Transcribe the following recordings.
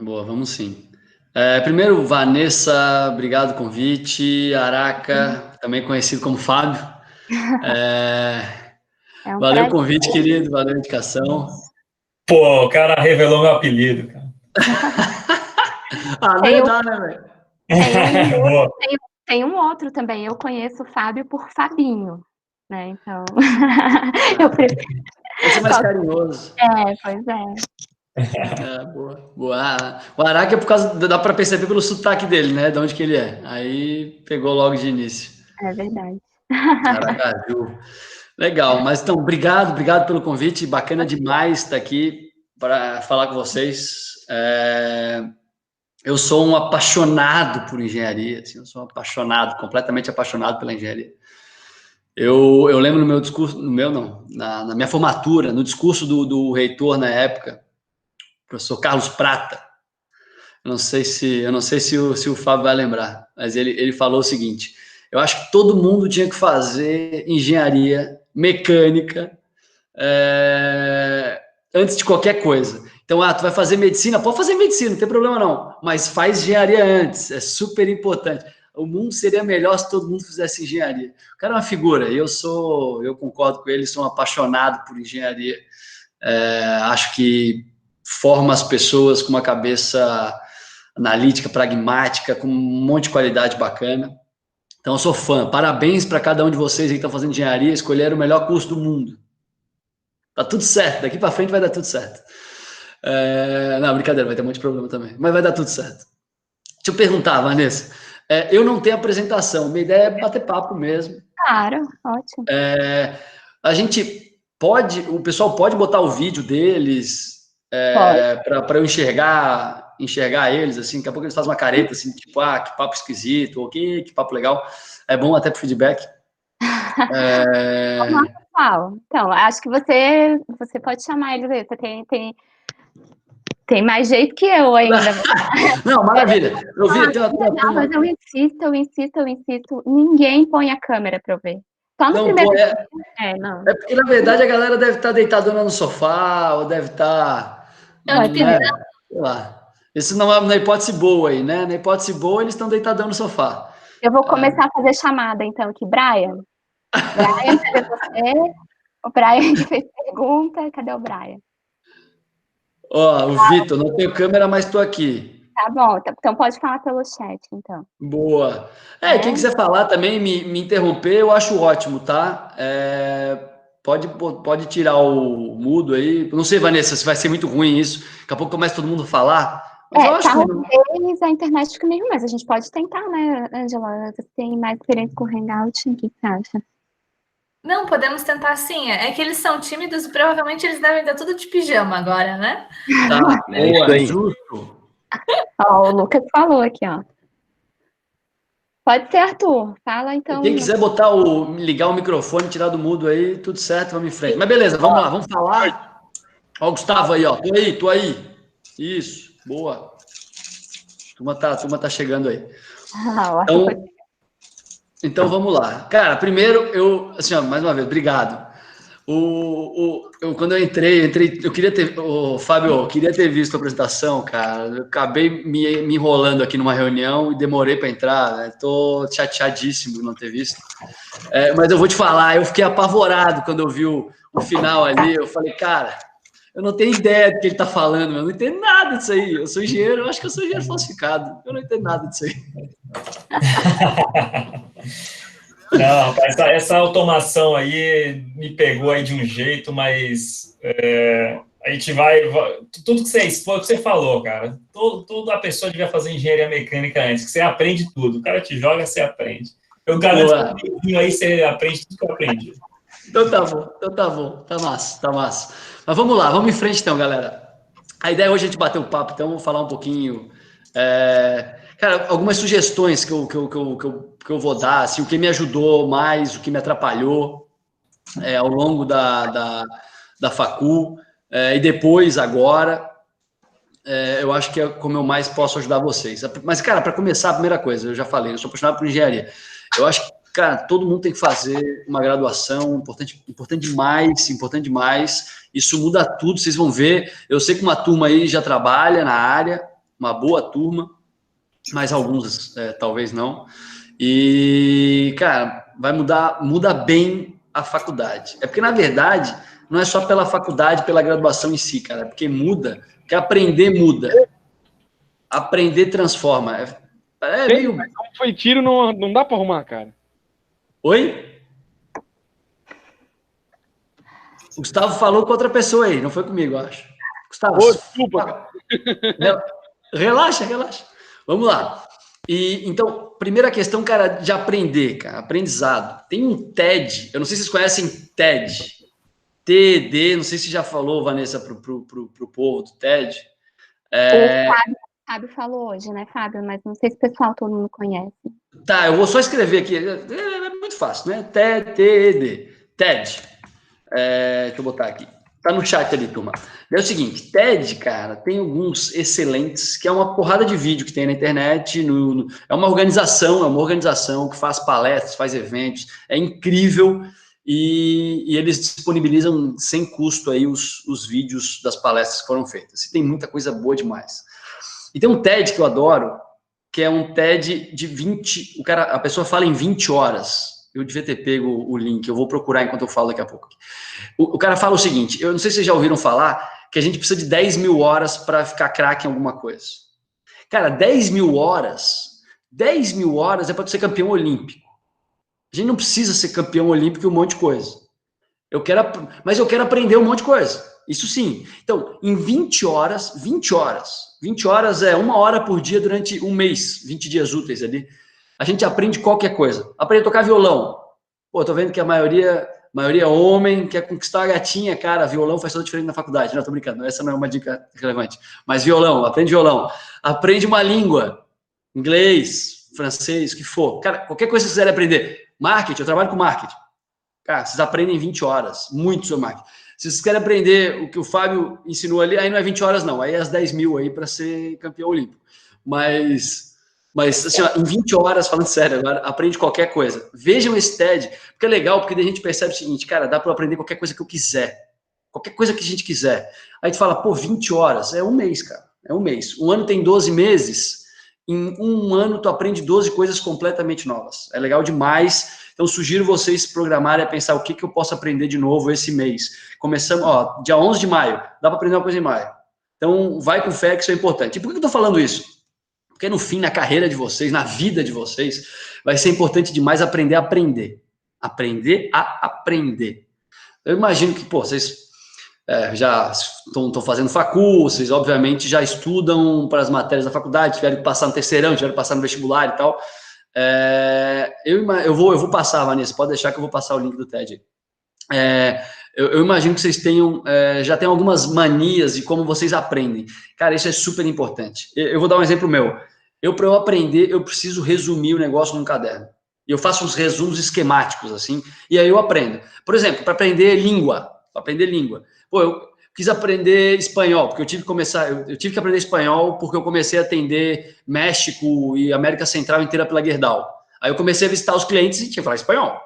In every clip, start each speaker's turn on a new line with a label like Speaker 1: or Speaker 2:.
Speaker 1: Boa, vamos sim. Primeiro, Vanessa, obrigado pelo convite. Araca, também conhecido como Fábio.
Speaker 2: É um
Speaker 1: Valeu o
Speaker 2: prazer.
Speaker 1: convite, querido, valeu a indicação.
Speaker 3: Pô, o cara revelou meu apelido, cara.
Speaker 1: Não ia dar, né, velho?
Speaker 3: Boa.
Speaker 2: Tem um outro também. Eu conheço o Fábio por Fabinho, né? Então, eu prefiro.
Speaker 1: Vai ser mais carinhoso.
Speaker 2: Pois é.
Speaker 1: Boa, boa. O Araca é por causa, dá pra perceber pelo sotaque dele, né? De onde que ele é. Aí pegou logo de início.
Speaker 2: É verdade.
Speaker 1: Aracaju. Legal, mas então, obrigado pelo convite. Bacana demais estar aqui para falar com vocês. Eu sou um apaixonado por engenharia, assim, eu sou apaixonado, completamente apaixonado pela engenharia. Eu lembro no meu discurso, na minha formatura, no discurso do reitor na época, o professor Carlos Prata. Eu não sei se o Fábio vai lembrar, mas ele falou o seguinte: eu acho que todo mundo tinha que fazer engenharia mecânica antes de qualquer coisa. Então, tu vai fazer medicina? Pode fazer medicina, não tem problema não, mas faz engenharia antes, é super importante. O mundo seria melhor se todo mundo fizesse engenharia. O cara é uma figura, eu concordo com ele, sou um apaixonado por engenharia. Acho que forma as pessoas com uma cabeça analítica, pragmática, com um monte de qualidade bacana. Então, eu sou fã. Parabéns para cada um de vocês que estão fazendo engenharia, escolheram o melhor curso do mundo. Tá tudo certo, daqui para frente vai dar tudo certo. Não, brincadeira, vai ter um monte de problema também, mas vai dar tudo certo. Deixa eu perguntar, Vanessa. Eu não tenho apresentação, minha ideia é bater papo mesmo.
Speaker 2: Claro, ótimo.
Speaker 1: A gente o pessoal pode botar o vídeo deles para eu enxergar eles, assim, daqui a pouco eles fazem uma careta, assim, tipo, que papo esquisito, ou que papo legal. É bom até pro feedback.
Speaker 2: Olá, pessoal. Então, acho que você pode chamar eles aí. Você tem mais jeito que eu ainda.
Speaker 1: Não, maravilha. Eu vi,
Speaker 2: mas eu insisto. Ninguém põe a câmera para eu ver. Só no primeiro dia. Não.
Speaker 1: É porque, na verdade, a galera deve estar deitadona no sofá, ou deve estar... sei lá. Isso não é na hipótese boa aí, né? Na hipótese boa, eles estão deitadão no sofá.
Speaker 2: Eu vou começar a fazer chamada, então, aqui. Brian, cadê você? O Brian que fez pergunta, cadê o Brian?
Speaker 1: O Vitor, não tenho câmera, mas estou aqui.
Speaker 2: Tá bom, então pode falar pelo chat, então.
Speaker 1: Boa. Quem quiser falar também, me interromper, eu acho ótimo, tá? Pode tirar o mudo aí. Não sei, Vanessa, se vai ser muito ruim isso. Daqui a pouco começa todo mundo a falar. Mas eu acho
Speaker 2: que a internet fica meio ruim, mas a gente pode tentar, né, Angela? Você tem mais experiência com o Hangout, o que você acha?
Speaker 4: Não, podemos tentar sim. É que eles são tímidos, provavelmente eles devem estar tudo de pijama agora, né?
Speaker 1: Tá, boa, justo.
Speaker 2: O Lucas falou aqui, ó. Pode ser, Arthur. Fala, então.
Speaker 1: Quem quiser ligar o microfone, tirar do mudo aí, tudo certo, vamos em frente. Mas beleza, vamos lá, vamos falar. Ó, o Gustavo aí, ó. Tô aí. Isso, boa. A turma tá chegando aí. Então vamos lá. Cara, primeiro, assim, ó, mais uma vez, obrigado. Quando eu entrei, eu queria ter, Fábio, eu queria ter visto a apresentação, cara. Eu acabei me enrolando aqui numa reunião e demorei para entrar, né? Tô chateadíssimo de não ter visto. Mas eu vou te falar, eu fiquei apavorado quando eu vi o final ali. Eu falei, cara, eu não tenho ideia do que ele tá falando, eu não entendo nada disso aí. Eu sou engenheiro, eu acho que eu sou engenheiro falsificado. Eu não entendo nada disso aí.
Speaker 3: Não, essa automação aí me pegou aí de um jeito, mas a gente vai... Tudo que você falou, cara, toda a pessoa devia fazer engenharia mecânica antes, que você aprende tudo. O cara te joga, você aprende. Eu garanto que aí você aprende tudo que eu aprendi.
Speaker 1: Então tá bom. Tá massa. Mas vamos lá, vamos em frente então, galera. A ideia hoje é a gente bater o papo, então vamos falar um pouquinho... Cara, algumas sugestões que eu vou dar, assim, o que me ajudou mais, o que me atrapalhou ao longo da facul, e depois, agora, eu acho que é como eu mais posso ajudar vocês. Mas, cara, para começar, a primeira coisa, eu já falei, eu sou apaixonado por engenharia. Eu acho que, cara, todo mundo tem que fazer uma graduação, importante demais. Isso muda tudo, vocês vão ver. Eu sei que uma turma aí já trabalha na área, uma boa turma, mas alguns talvez não. E, cara, muda bem a faculdade. É porque, na verdade, não é só pela faculdade, pela graduação em si, cara, é porque porque aprender muda. Aprender transforma. Meio...
Speaker 5: Mas como foi tiro, não dá pra arrumar, cara.
Speaker 1: Oi? O Gustavo falou com outra pessoa aí, não foi comigo, eu acho. Gustavo,
Speaker 5: desculpa.
Speaker 1: Relaxa. Vamos lá. Então, primeira questão, cara, de aprender, cara, aprendizado. Tem um TED, eu não sei se vocês conhecem TED. TED, não sei se já falou, Vanessa, pro povo do TED.
Speaker 2: O Fábio falou hoje, né, Fábio? Mas não sei se o pessoal todo mundo conhece.
Speaker 1: Tá, eu vou só escrever aqui. É muito fácil, né? TED. Deixa eu botar aqui. Tá no chat ali, turma. É o seguinte, TED, cara, tem alguns excelentes, que é uma porrada de vídeo que tem na internet, é uma organização que faz palestras, faz eventos, é incrível, e eles disponibilizam sem custo aí os vídeos das palestras que foram feitas. E tem muita coisa boa demais. E tem um TED que eu adoro, que é um TED de 20... a pessoa fala em 20 horas. Eu devia ter pego o link, eu vou procurar enquanto eu falo daqui a pouco. O cara fala o seguinte, eu não sei se vocês já ouviram falar, que a gente precisa de 10 mil horas para ficar craque em alguma coisa. Cara, 10 mil horas é para ser campeão olímpico. A gente não precisa ser campeão olímpico em um monte de coisa. Mas eu quero aprender um monte de coisa. Isso sim. Então, em 20 horas é 1 hora por dia durante um mês, 20 dias úteis ali. A gente aprende qualquer coisa. Aprende a tocar violão. Pô, tô vendo que a maioria é homem, quer conquistar a gatinha, cara, violão faz toda a diferença na faculdade. Não, tô brincando, essa não é uma dica relevante. Mas aprende violão. Aprende uma língua, inglês, francês, o que for. Cara, qualquer coisa que vocês quiserem aprender. Marketing, eu trabalho com marketing. Cara, vocês aprendem em 20 horas, muito sobre marketing. Se vocês querem aprender o que o Fábio ensinou ali, aí não é 20 horas não, aí é as 10 mil aí para ser campeão olímpico. Mas assim, ó, em 20 horas, falando sério, agora, aprende qualquer coisa. Vejam esse TED, porque é legal, porque a gente percebe o seguinte, cara, dá para aprender qualquer coisa que eu quiser. Qualquer coisa que a gente quiser. Aí tu fala, pô, 20 horas, é um mês, cara. É um mês. Um ano tem 12 meses, em um ano tu aprende 12 coisas completamente novas. É legal demais. Então, sugiro vocês se programarem a pensar o que eu posso aprender de novo esse mês. Começamos, dia 11 de maio, dá para aprender uma coisa em maio. Então, vai com fé que isso é importante. E por que eu tô falando isso? Porque no fim, na carreira de vocês, na vida de vocês, vai ser importante demais aprender a aprender. Aprender a aprender. Eu imagino que, pô, vocês já estão fazendo facul, vocês obviamente já estudam para as matérias da faculdade, tiveram que passar no terceirão, tiveram que passar no vestibular e tal. Eu vou passar, Vanessa, pode deixar que eu vou passar o link do TED. Eu imagino que vocês já tenham algumas manias de como vocês aprendem. Cara, isso é super importante. Eu vou dar um exemplo meu. Para eu aprender, eu preciso resumir o negócio num caderno. E eu faço uns resumos esquemáticos, assim, e aí eu aprendo. Por exemplo, para aprender língua. Pô, eu quis aprender espanhol, porque eu tive que aprender espanhol porque eu comecei a atender México e América Central inteira pela Gerdau. Aí eu comecei a visitar os clientes e tinha que falar espanhol.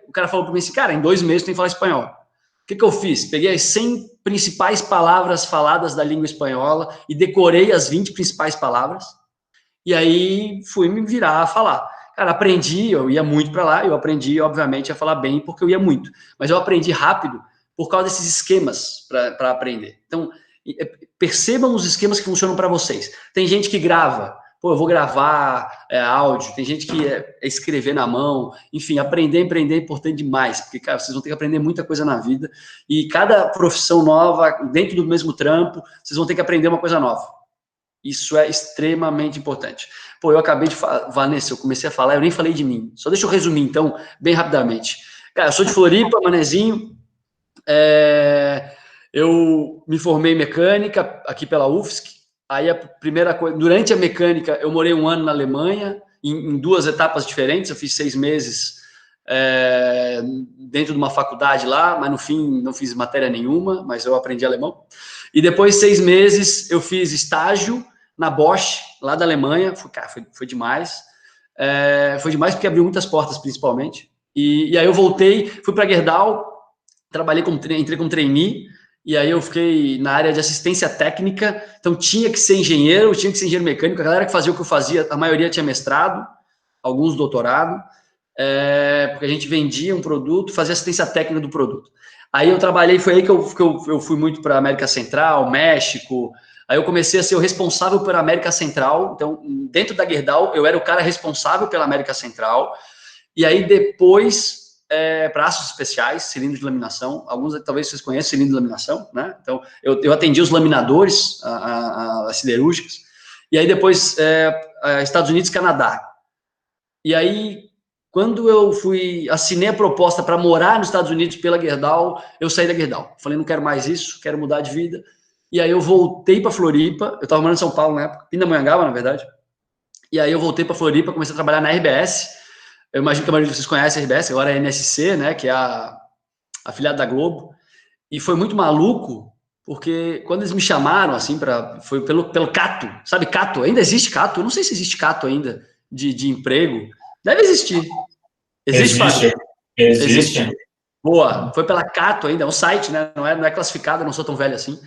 Speaker 1: O cara falou para mim assim, cara, em 2 meses tem que falar espanhol. O que eu fiz? Peguei as 100 principais palavras faladas da língua espanhola e decorei as 20 principais palavras. E aí fui me virar a falar. Cara, aprendi, eu ia muito para lá, eu aprendi, obviamente, a falar bem porque eu ia muito. Mas eu aprendi rápido por causa desses esquemas para aprender. Então, percebam os esquemas que funcionam para vocês. Tem gente que grava. Pô, eu vou gravar áudio, tem gente que é escrever na mão, enfim, aprender é importante demais, porque, cara, vocês vão ter que aprender muita coisa na vida, e cada profissão nova, dentro do mesmo trampo, vocês vão ter que aprender uma coisa nova. Isso é extremamente importante. Pô, eu acabei de falar, Vanessa, eu comecei a falar, eu nem falei de mim, só deixa eu resumir, então, bem rapidamente. Cara, eu sou de Floripa, manezinho, eu me formei em mecânica aqui pela UFSC. Aí a primeira coisa, durante a mecânica, eu morei 1 ano na Alemanha, em 2 etapas diferentes, eu fiz 6 meses dentro de uma faculdade lá, mas no fim não fiz matéria nenhuma, mas eu aprendi alemão. E depois 6 meses eu fiz estágio na Bosch, lá da Alemanha, foi demais. Foi demais porque abriu muitas portas, principalmente. E aí eu voltei, fui para Gerdau, entrei como trainee, e aí eu fiquei na área de assistência técnica, então tinha que ser engenheiro mecânico, a galera que fazia o que eu fazia, a maioria tinha mestrado, alguns doutorado, porque a gente vendia um produto, fazia assistência técnica do produto. Aí eu trabalhei, foi aí que eu fui muito para América Central, México, aí eu comecei a ser o responsável pela América Central, então dentro da Gerdau eu era o cara responsável pela América Central, e aí depois... braços especiais, cilindros de laminação, alguns talvez vocês conheçam cilindro de laminação, né? Então, eu atendi os laminadores, as siderúrgicas, e aí depois Estados Unidos e Canadá. E aí, quando eu assinei a proposta para morar nos Estados Unidos pela Gerdau, eu saí da Gerdau. Falei, não quero mais isso, quero mudar de vida. E aí eu voltei para Floripa, eu estava morando em São Paulo na época, Pindamonhangaba, na verdade. E aí eu voltei para Floripa, comecei a trabalhar na RBS. Eu imagino que a maioria de vocês conhece a RBS, agora é a NSC, né, que é a afiliada da Globo, e foi muito maluco, porque quando eles me chamaram, assim, foi pelo Cato, sabe Cato? Ainda existe Cato? Eu não sei se existe Cato ainda, de emprego. Deve existir.
Speaker 3: Existe.
Speaker 1: Boa, foi pela Cato ainda, é um site, né, não é classificado, eu não sou tão velho assim.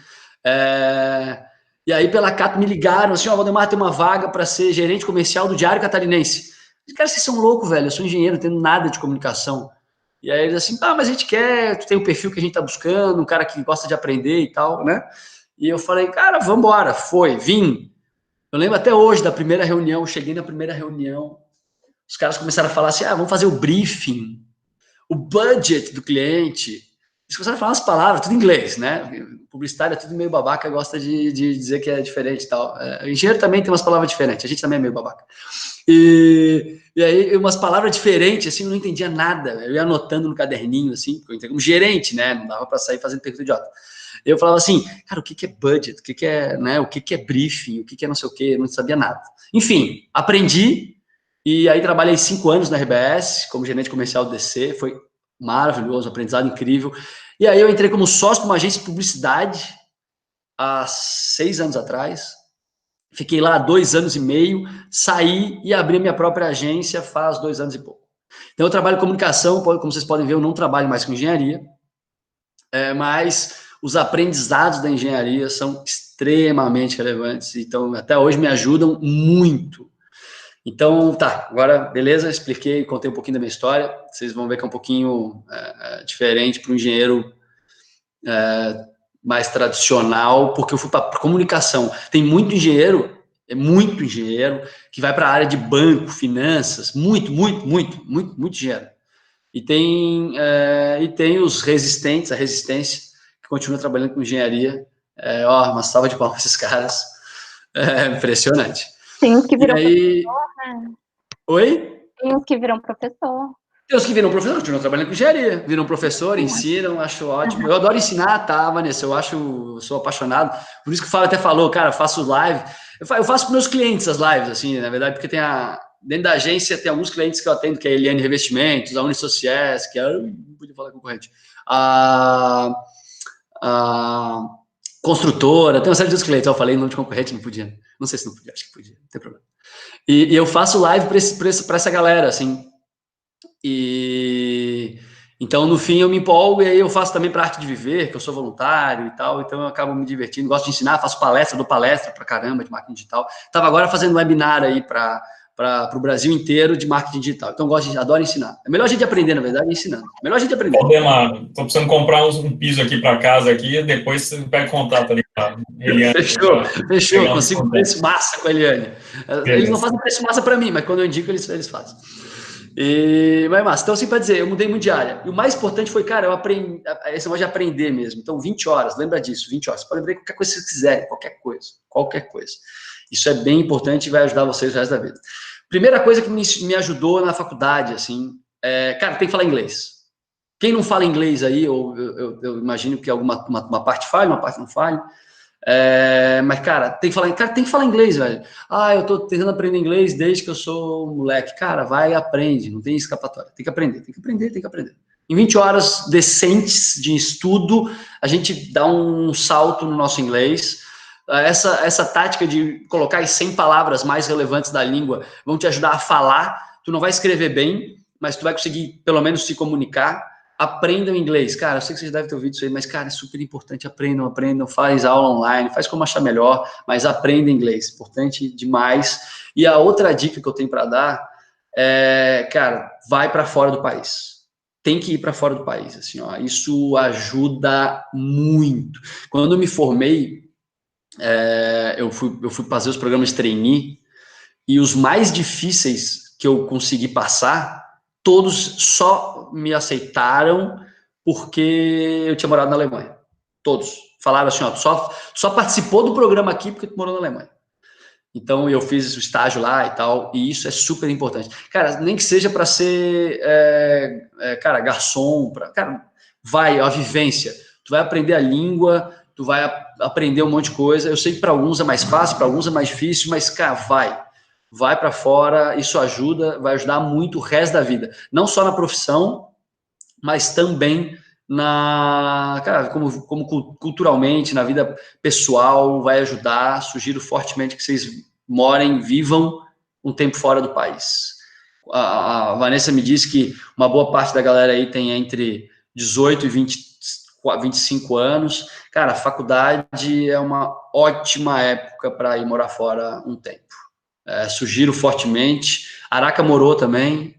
Speaker 1: E aí pela Cato me ligaram, assim, Valdemar, tem uma vaga para ser gerente comercial do Diário Catarinense. Cara, vocês são loucos, velho, eu sou engenheiro, não tenho nada de comunicação. E aí eles assim, mas a gente quer, tu tem o perfil que a gente tá buscando, um cara que gosta de aprender e tal, né? E eu falei, cara, vambora, vim. Eu lembro até hoje da primeira reunião, cheguei na primeira reunião, os caras começaram a falar assim, vamos fazer o briefing, o budget do cliente. Eles começaram a falar umas palavras, tudo em inglês, né? Publicitário é tudo meio babaca, gosta de dizer que é diferente e tal. Engenheiro também tem umas palavras diferentes, a gente também é meio babaca. E aí, umas palavras diferentes, assim, eu não entendia nada. Eu ia anotando no caderninho, assim, porque eu entrei como gerente, né? Não dava para sair fazendo pergunta idiota. Eu falava assim, cara, o que é budget? O que é, né? O que é briefing? O que é não sei o quê? Eu não sabia nada. Enfim, aprendi, e aí trabalhei 5 anos na RBS, como gerente comercial do DC, foi maravilhoso, aprendizado incrível. E aí eu entrei como sócio de uma agência de publicidade há 6 anos atrás. Fiquei lá 2 anos e meio, saí e abri a minha própria agência faz 2 anos e pouco. Então eu trabalho em comunicação, como vocês podem ver, eu não trabalho mais com engenharia, mas os aprendizados da engenharia são extremamente relevantes, então até hoje me ajudam muito. Então, tá, agora, beleza, expliquei, contei um pouquinho da minha história, vocês vão ver que é um pouquinho diferente para um engenheiro mais tradicional, porque eu fui para comunicação. Tem muito engenheiro que vai para a área de banco, finanças, muito engenheiro. E tem os resistentes, a resistência, que continua trabalhando com engenharia. Uma salva de palmas para esses caras. Impressionante.
Speaker 2: Tem uns que viram professor, né?
Speaker 1: Oi?
Speaker 2: Tem uns que viram professor.
Speaker 1: Tem os que viram professor, continuam trabalhando com engenharia, viram professor, ensinam, acho ótimo. Eu adoro ensinar, tá, Vanessa? Eu sou apaixonado. Por isso que o Fábio até falou, cara, eu faço live. Eu faço para meus clientes as lives, assim, na verdade, porque dentro da agência tem alguns clientes que eu atendo, que é a Eliane Revestimentos, a Unisociés, que não podia falar concorrente, a construtora, tem uma série de outros clientes. Eu falei nome de concorrente, não podia. Não sei se não podia, acho que podia, não tem problema. E eu faço live para essa galera, assim. E então, no fim, eu me empolgo e aí eu faço também para Arte de Viver, que eu sou voluntário e tal, então eu acabo me divertindo, gosto de ensinar, faço palestra, dou palestra pra caramba de marketing digital. Estava agora fazendo um webinar aí para o Brasil inteiro de marketing digital. Então, adoro ensinar. É melhor a gente aprender, na verdade, é ensinando. Melhor a gente aprender.
Speaker 3: Estou precisando comprar um piso aqui para casa aqui, depois você pega contato ali.
Speaker 1: Fechou. Consigo um preço massa com a Eliane. Eles não fazem preço massa para mim, mas quando eu indico, eles fazem. Mas massa. Então, assim, para dizer, eu mudei muito de área. E o mais importante foi, cara, eu aprendi, esse negócio de aprender mesmo. Então, 20 horas, lembra disso, 20 horas. Você pode lembrar qualquer coisa que vocês quiserem, qualquer coisa. Isso é bem importante e vai ajudar vocês o resto da vida. Primeira coisa que me ajudou na faculdade, assim, cara, tem que falar inglês. Quem não fala inglês aí, eu imagino que uma parte fale, uma parte não fale. Mas, cara, tem que falar inglês, velho. Eu tô tentando aprender inglês desde que eu sou um moleque. Cara, vai e aprende, não tem escapatória. Tem que aprender. Em 20 horas decentes de estudo, a gente dá um salto no nosso inglês. Essa tática de colocar as 100 palavras mais relevantes da língua vão te ajudar a falar. Tu não vai escrever bem, mas tu vai conseguir, pelo menos, se comunicar. aprendam inglês. Cara, eu sei que vocês devem ter ouvido isso aí, mas, cara, é super importante. Aprendam, faz aula online, faz como achar melhor, mas aprenda inglês. Importante demais. E a outra dica que eu tenho para dar é, cara, vai para fora do país. Tem que ir para fora do país, assim, ó. Isso ajuda muito. Quando eu me formei, eu fui fazer os programas de trainee, e os mais difíceis que eu consegui passar, todos só me aceitaram porque eu tinha morado na Alemanha. Todos. Falaram assim, ó, só participou do programa aqui porque tu morou na Alemanha. Então, eu fiz o estágio lá e tal, e isso é super importante. Cara, nem que seja para ser, cara, garçom, cara, vai, a vivência. Tu vai aprender a língua, tu vai aprender um monte de coisa. Eu sei que para alguns é mais fácil, para alguns é mais difícil, mas, cara, vai para fora, isso ajuda, vai ajudar muito o resto da vida. Não só na profissão, mas também cara, como culturalmente, na vida pessoal, vai ajudar. Sugiro fortemente que vocês vivam um tempo fora do país. A Vanessa me disse que uma boa parte da galera aí tem entre 18 e 25 anos. Cara, a faculdade é uma ótima época para ir morar fora um tempo. Sugiro fortemente. Araca morou também.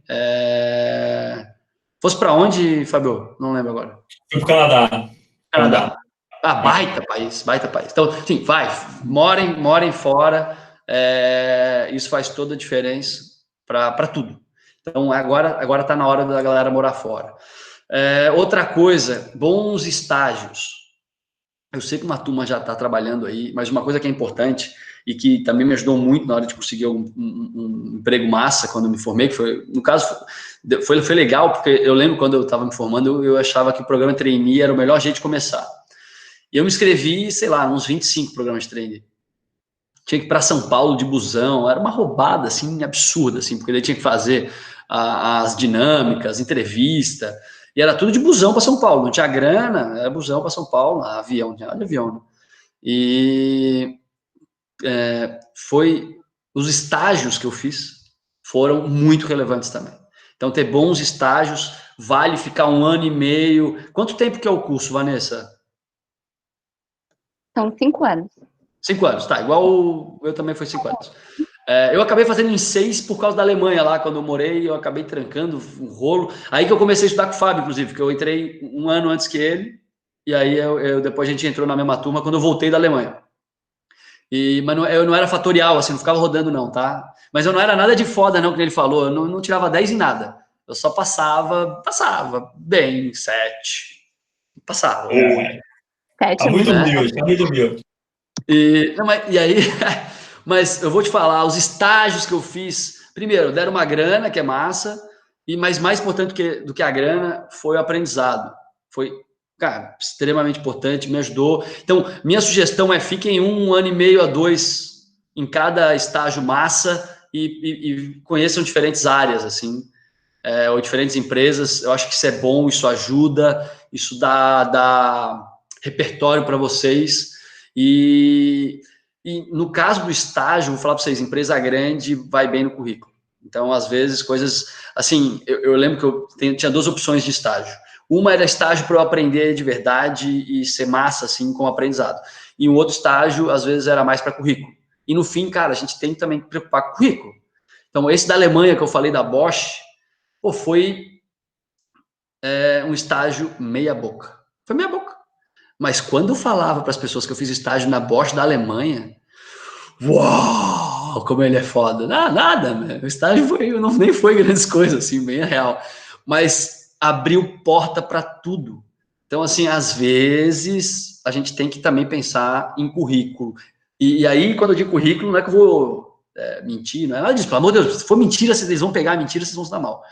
Speaker 1: Fosse para onde, Fabio? Não lembro agora.
Speaker 3: Fui pro Canadá.
Speaker 1: Canadá. Baita país, baita país. Então, sim, morem fora. Isso faz toda a diferença para tudo. Então, agora está na hora da galera morar fora. Outra coisa, bons estágios. Eu sei que uma turma já está trabalhando aí, mas uma coisa que é importante e que também me ajudou muito na hora de conseguir um emprego massa quando eu me formei, que foi, no caso, foi legal, porque eu lembro quando eu estava me formando, eu achava que o programa trainee era o melhor jeito de começar. E eu me inscrevi, sei lá, uns 25 programas de trainee. Tinha que ir para São Paulo de busão, era uma roubada, assim, absurda, assim, porque daí tinha que fazer as dinâmicas, entrevista, e era tudo de busão para São Paulo, não tinha grana, era busão para São Paulo, avião, não tinha nada de avião, né? E os estágios que eu fiz foram muito relevantes também. Então, ter bons estágios, vale ficar 1 ano e meio. Quanto tempo que é o curso, Vanessa?
Speaker 2: São 5 anos.
Speaker 1: 5 anos, tá. Igual eu também foi 5 anos. Eu acabei fazendo em 6 por causa da Alemanha lá, quando eu morei, eu acabei trancando um rolo. Aí que eu comecei a estudar com o Fábio, inclusive, porque eu entrei 1 ano antes que ele, e aí depois a gente entrou na mesma turma quando eu voltei da Alemanha. Mas eu não era fatorial, assim, não ficava rodando não, tá? Mas eu não era nada de foda não, que ele falou, eu não tirava 10 em nada. Eu só passava bem, 7. Passava.
Speaker 2: 7
Speaker 3: Tá muito humilde, tá muito humilde.
Speaker 1: E aí, mas eu vou te falar, os estágios que eu fiz, primeiro, deram uma grana, que é massa, mas mais importante do que a grana foi o aprendizado. Foi, cara, extremamente importante, me ajudou. Então, minha sugestão é fiquem 1 ano e meio a 2 em cada estágio massa e conheçam diferentes áreas, assim, ou diferentes empresas. Eu acho que isso é bom, isso ajuda, isso dá repertório para vocês. E no caso do estágio, vou falar para vocês, empresa grande vai bem no currículo. Então, às vezes, coisas... Assim, eu lembro que eu tinha 2 opções de estágio. Uma era estágio para eu aprender de verdade e ser massa, assim, com o aprendizado. E um outro estágio, às vezes, era mais para currículo. E, no fim, cara, a gente tem que também preocupar com o currículo. Então, esse da Alemanha que eu falei, da Bosch, foi um estágio meia boca. Foi meia boca. Mas quando eu falava para as pessoas que eu fiz estágio na Bosch da Alemanha, uau, como ele é foda. Nada, né? O estágio nem foi grandes coisas, assim, bem real. Mas abriu porta para tudo. Então, assim, às vezes, a gente tem que também pensar em currículo. E aí, quando eu digo currículo, não é que eu vou mentir, não é nada disso. Pelo amor de Deus, se for mentira, vocês vão pegar a mentira, vocês vão se dar mal.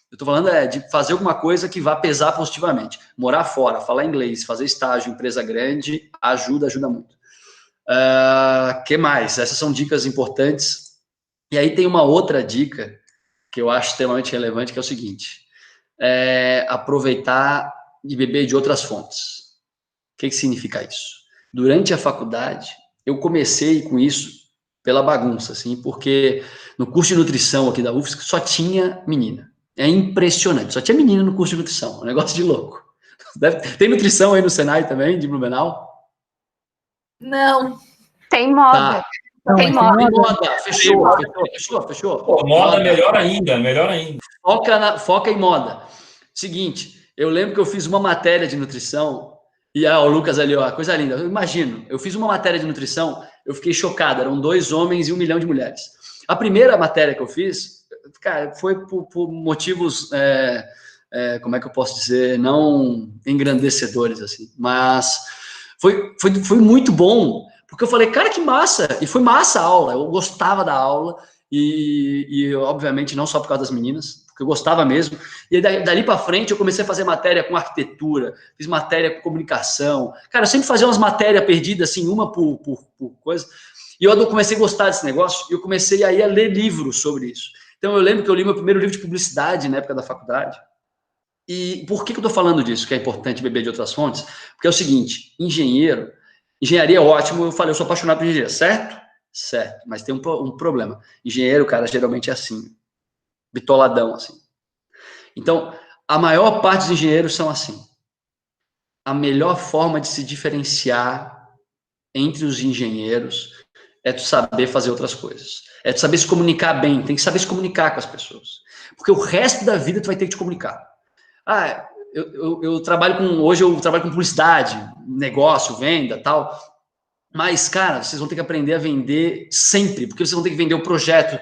Speaker 1: Eu estou falando de fazer alguma coisa que vá pesar positivamente. Morar fora, falar inglês, fazer estágio em empresa grande, ajuda muito. Que mais? Essas são dicas importantes. E aí tem uma outra dica que eu acho extremamente relevante, que é o seguinte. Aproveitar e beber de outras fontes. O que significa isso? Durante a faculdade, eu comecei com isso pela bagunça, assim, porque no curso de nutrição aqui da UFSC só tinha menina. É impressionante. Só tinha menina no curso de nutrição, um negócio de louco. Tem nutrição aí no Senai também, de Blumenau?
Speaker 4: Não.
Speaker 2: Tem moda.
Speaker 1: Tá.
Speaker 2: Tem moda.
Speaker 1: Tem moda. Fechou.
Speaker 3: Pô, moda melhor ainda.
Speaker 1: Foca em moda. Seguinte, eu lembro que eu fiz uma matéria de nutrição, e o Lucas ali, ó, coisa linda. Eu imagino, eu fiz uma matéria de nutrição, eu fiquei chocado, eram 2 homens e 1 milhão de mulheres. A primeira matéria que eu fiz, cara, foi por motivos, como é que eu posso dizer, não engrandecedores, assim, mas foi muito bom, porque eu falei, cara, que massa, e foi massa a aula, eu gostava da aula, e obviamente não só por causa das meninas, porque eu gostava mesmo, e dali para frente eu comecei a fazer matéria com arquitetura, fiz matéria com comunicação, cara, eu sempre fazia umas matérias perdidas, assim, uma por coisa, e eu comecei a gostar desse negócio, e eu comecei aí a ler livros sobre isso. Então eu lembro que eu li meu primeiro livro de publicidade na época da faculdade. E por que eu estou falando disso, que é importante beber de outras fontes? Porque é o seguinte, engenharia é ótimo, eu falei, eu sou apaixonado por engenharia, certo? Certo, mas tem um problema. Engenheiro, cara, geralmente é assim, bitoladão, assim. Então, a maior parte dos engenheiros são assim. A melhor forma de se diferenciar entre os engenheiros é tu saber fazer outras coisas. É tu saber se comunicar bem, tem que saber se comunicar com as pessoas. Porque o resto da vida tu vai ter que te comunicar. Hoje eu trabalho com publicidade, negócio, venda, tal. Mas, cara, vocês vão ter que aprender a vender sempre, porque vocês vão ter que vender o projeto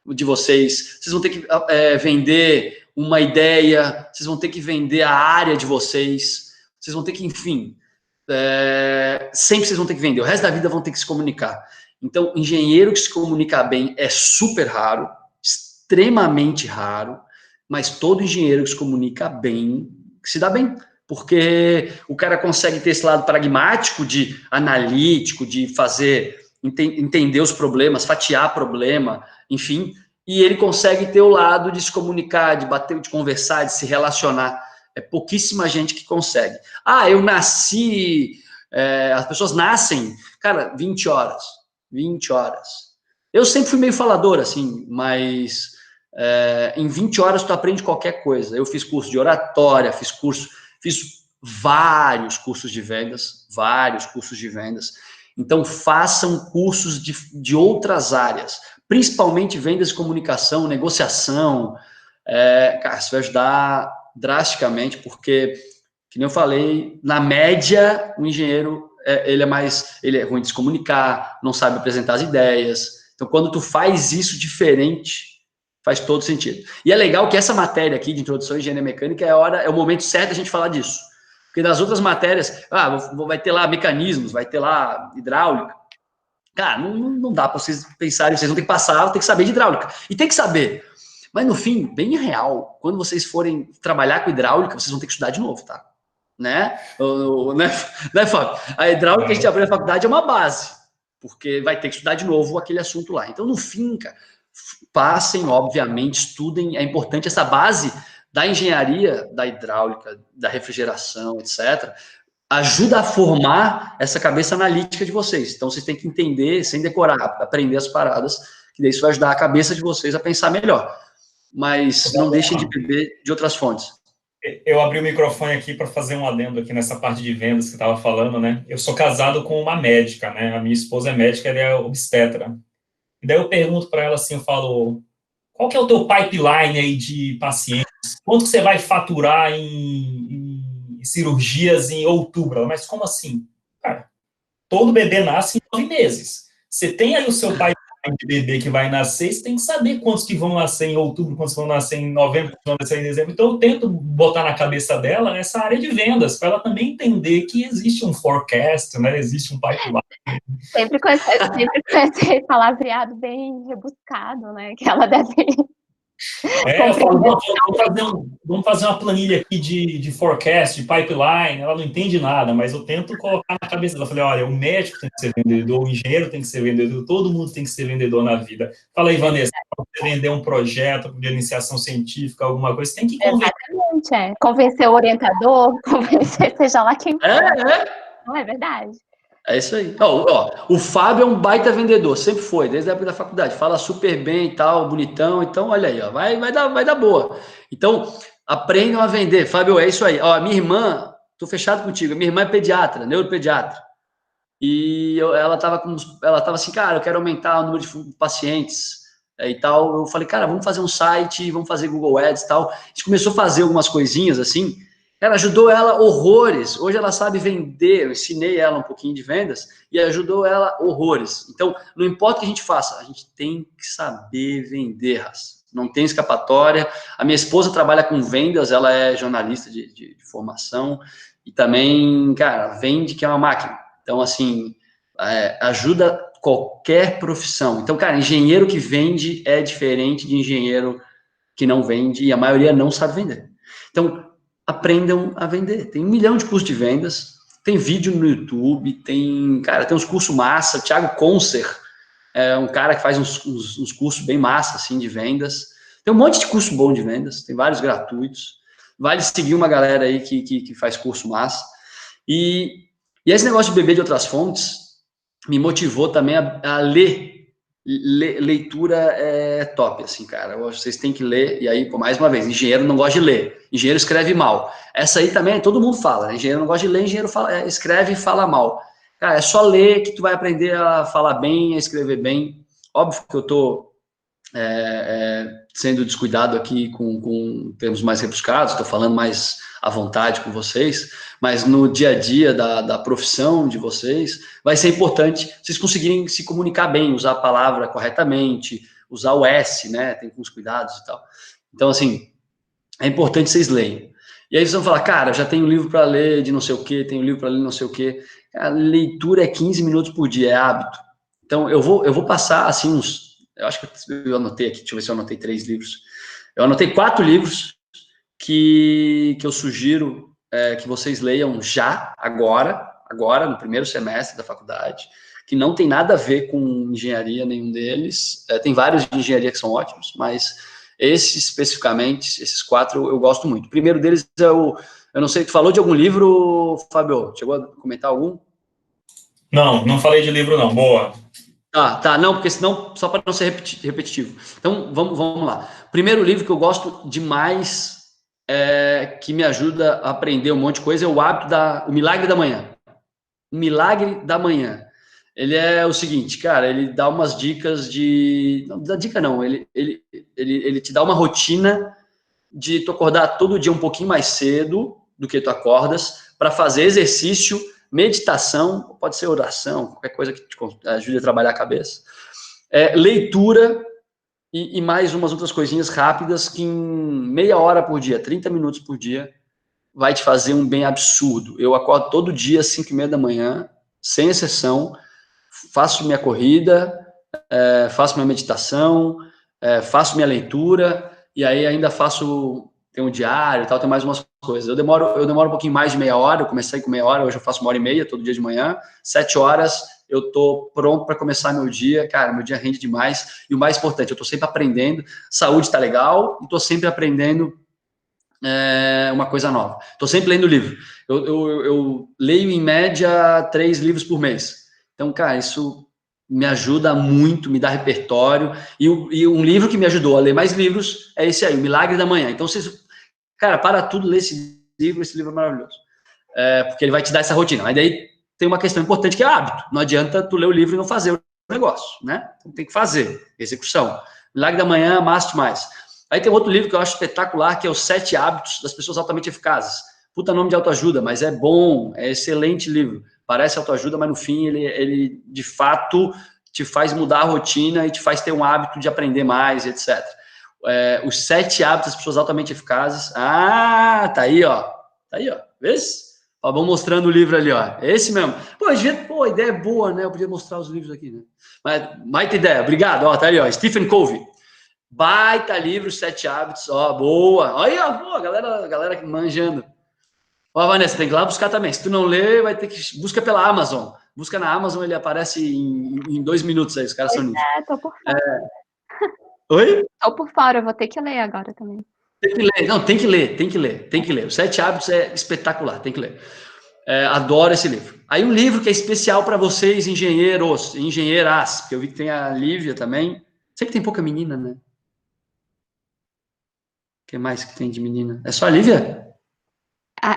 Speaker 1: de vocês, vocês vão ter que vender uma ideia, vocês vão ter que vender a área de vocês, vocês vão ter que, enfim, sempre vocês vão ter que vender, o resto da vida vão ter que se comunicar. Então, engenheiro que se comunica bem é super raro, extremamente raro, mas todo engenheiro que se comunica bem, se dá bem, porque o cara consegue ter esse lado pragmático, de analítico, de fazer, entender os problemas, fatiar problema, enfim, e ele consegue ter o lado de se comunicar, de bater, de conversar, de se relacionar. É pouquíssima gente que consegue. Eu nasci, as pessoas nascem, cara, 20 horas. Eu sempre fui meio falador, assim, mas em 20 horas tu aprende qualquer coisa. Eu fiz curso de oratória, fiz vários cursos de vendas, Então, façam cursos de outras áreas, principalmente vendas e comunicação, negociação. Cara, isso vai ajudar drasticamente, porque, que nem eu falei, na média, o engenheiro, ele é ruim de se comunicar, não sabe apresentar as ideias. Então, quando tu faz isso diferente, faz todo sentido. E é legal que essa matéria aqui de introdução à engenharia mecânica é o momento certo da gente falar disso. Porque nas outras matérias, vai ter lá mecanismos, vai ter lá hidráulica. Cara, não dá para vocês pensarem, vocês vão ter que passar, vão ter que saber de hidráulica. E tem que saber. Mas no fim, bem real, quando vocês forem trabalhar com hidráulica, vocês vão ter que estudar de novo, tá? Né, Fábio? A hidráulica que a gente aprende na faculdade é uma base, porque vai ter que estudar de novo aquele assunto lá. Então, no fim, cara, passem, obviamente, estudem, é importante essa base da engenharia, da hidráulica, da refrigeração, etc., ajuda a formar essa cabeça analítica de vocês. Então, vocês têm que entender, sem decorar, aprender as paradas, que daí isso vai ajudar a cabeça de vocês a pensar melhor. Mas não deixem de beber de outras fontes.
Speaker 3: Eu abri o microfone aqui para fazer um adendo aqui nessa parte de vendas que estava falando, né? Eu sou casado com uma médica, né? A minha esposa é médica, ela é obstetra. E daí eu pergunto para ela assim, eu falo, qual que é o teu pipeline aí de pacientes? Quanto você vai faturar em cirurgias em outubro? Ela, mas como assim? Cara, todo bebê nasce em 9 meses. Você tem aí o seu pipeline de bebê que vai nascer, você tem que saber quantos que vão nascer em outubro, quantos vão nascer em novembro, quantos vão nascer em dezembro. Então, eu tento botar na cabeça dela essa área de vendas, para ela também entender que existe um forecast, né? Existe um pipeline.
Speaker 2: Sempre com esse palavreado bem rebuscado, né? Que ela deve...
Speaker 3: Eu falo, vamos fazer uma planilha aqui de forecast, de pipeline. Ela não entende nada, mas eu tento colocar na cabeça dela. Eu falei, olha, o médico tem que ser vendedor, o engenheiro tem que ser vendedor, todo mundo tem que ser vendedor na vida. Fala aí, Vanessa, para você vender um projeto de iniciação científica, alguma coisa, você tem que convencer.
Speaker 2: Exatamente, convencer o orientador, convencer seja lá quem for. Não é verdade?
Speaker 1: É isso aí. O Fábio é um baita vendedor, sempre foi, desde a época da faculdade. Fala super bem e tal, bonitão. Então, olha aí, ó, vai dar boa. Então, aprendam a vender. Fábio, é isso aí. Ó, minha irmã, tô fechado contigo. Minha irmã é pediatra, neuropediatra. E ela tava assim, cara, eu quero aumentar o número de pacientes e tal. Eu falei, cara, vamos fazer um site, vamos fazer Google Ads e tal. A gente começou a fazer algumas coisinhas assim. Cara, ajudou ela horrores. Hoje ela sabe vender, eu ensinei ela um pouquinho de vendas e ajudou ela horrores. Então, não importa o que a gente faça, a gente tem que saber vender, raça. Não tem escapatória. A minha esposa trabalha com vendas, ela é jornalista de formação e também, cara, vende que é uma máquina. Então, assim, ajuda qualquer profissão. Então, cara, engenheiro que vende é diferente de engenheiro que não vende e a maioria não sabe vender. Então, aprendam a vender. Tem 1 milhão de cursos de vendas, tem vídeo no YouTube, tem uns cursos massa. Thiago Concer é um cara que faz uns cursos bem massa, assim, de vendas. Tem um monte de curso bom de vendas, tem vários gratuitos. Vale seguir uma galera aí que faz curso massa. E esse negócio de beber de outras fontes me motivou também a ler. Leitura é top, assim, cara. Vocês têm que ler, e aí, mais uma vez, engenheiro não gosta de ler, engenheiro escreve mal. Essa aí também, todo mundo fala, né? Engenheiro não gosta de ler, engenheiro escreve e fala mal. Cara, é só ler que tu vai aprender a falar bem, a escrever bem. Óbvio que eu tô sendo descuidado aqui com termos mais rebuscados, estou falando mais à vontade com vocês, mas no dia a dia da profissão de vocês, vai ser importante vocês conseguirem se comunicar bem, usar a palavra corretamente, usar o S, né, tem uns cuidados e tal. Então, assim, é importante vocês leiam. E aí vocês vão falar, cara, eu já tenho livro para ler de não sei o quê, tenho livro para ler de não sei o quê. A leitura é 15 minutos por dia, é hábito. Então, eu vou passar, assim, eu acho que eu anotei aqui, deixa eu ver se eu anotei 3 livros. Eu anotei 4 livros que eu sugiro que vocês leiam já, agora, no primeiro semestre da faculdade, que não tem nada a ver com engenharia, nenhum deles. Tem vários de engenharia que são ótimos, mas esses especificamente, esses 4 eu gosto muito. O primeiro deles é eu não sei, tu falou de algum livro, Fábio? Chegou a comentar algum?
Speaker 3: Não falei de livro não, boa.
Speaker 1: Tá, não, porque senão, só para não ser repetitivo. Então, vamos lá. Primeiro livro que eu gosto demais, que me ajuda a aprender um monte de coisa, é O Milagre da Manhã. O Milagre da Manhã. Ele é o seguinte, cara, ele dá umas dicas não dá dica não, ele te dá uma rotina de tu acordar todo dia um pouquinho mais cedo do que tu acordas, para fazer exercício, meditação, pode ser oração, qualquer coisa que te ajude a trabalhar a cabeça, leitura e mais umas outras coisinhas rápidas que em meia hora por dia, 30 minutos por dia, vai te fazer um bem absurdo. Eu acordo todo dia às 5:30 da manhã, sem exceção, faço minha corrida, faço minha meditação, faço minha leitura, e aí ainda tem um diário e tal, tem mais umas coisas. Eu demoro um pouquinho mais de meia hora, eu comecei com meia hora, hoje eu faço 1h30 todo dia de manhã, 7 horas eu tô pronto para começar meu dia, cara, meu dia rende demais, e o mais importante, eu tô sempre aprendendo, saúde tá legal, e tô sempre aprendendo uma coisa nova. Tô sempre lendo livro. Eu leio em média 3 livros por mês. Então, cara, isso me ajuda muito, me dá repertório, e um livro que me ajudou a ler mais livros é esse aí, O Milagre da Manhã. Então, cara, para tudo, lê esse livro é maravilhoso, porque ele vai te dar essa rotina. Mas daí tem uma questão importante que é hábito, não adianta tu ler o livro e não fazer o negócio, né? Então, tem que fazer, execução. Milagre da Manhã, massa demais. Aí tem outro livro que eu acho espetacular, que é Os 7 Hábitos das Pessoas Altamente Eficazes. Puta nome de autoajuda, mas é bom, é excelente livro. Parece autoajuda, mas no fim ele de fato te faz mudar a rotina e te faz ter um hábito de aprender mais, etc. Os 7 Hábitos das Pessoas Altamente Eficazes. Ah, tá aí, ó. Vê? Vamos mostrando o livro ali, ó. É esse mesmo. Pô, a ideia é boa, né? Eu podia mostrar os livros aqui, né? Mas, baita ideia. Obrigado, ó. Tá ali, ó. Stephen Covey. Baita livro, 7 Hábitos. Ó, boa. Aí, ó, boa. Galera manjando. Ó, Vanessa, tem que ir lá buscar também. Se tu não lê, vai ter que... Busca pela Amazon. Busca na Amazon, ele aparece em 2 minutos aí. Os caras são ninjas.
Speaker 2: Tô por fora.
Speaker 1: Oi?
Speaker 2: Tô por fora, eu vou ter que ler agora também.
Speaker 1: Tem que ler. Não, tem que ler. Os 7 Hábitos é espetacular, tem que ler. Adoro esse livro. Aí um livro que é especial para vocês, engenheiros, engenheiras, porque eu vi que tem a Lívia também. Sempre tem pouca menina, né? O que mais que tem de menina? É só a Lívia?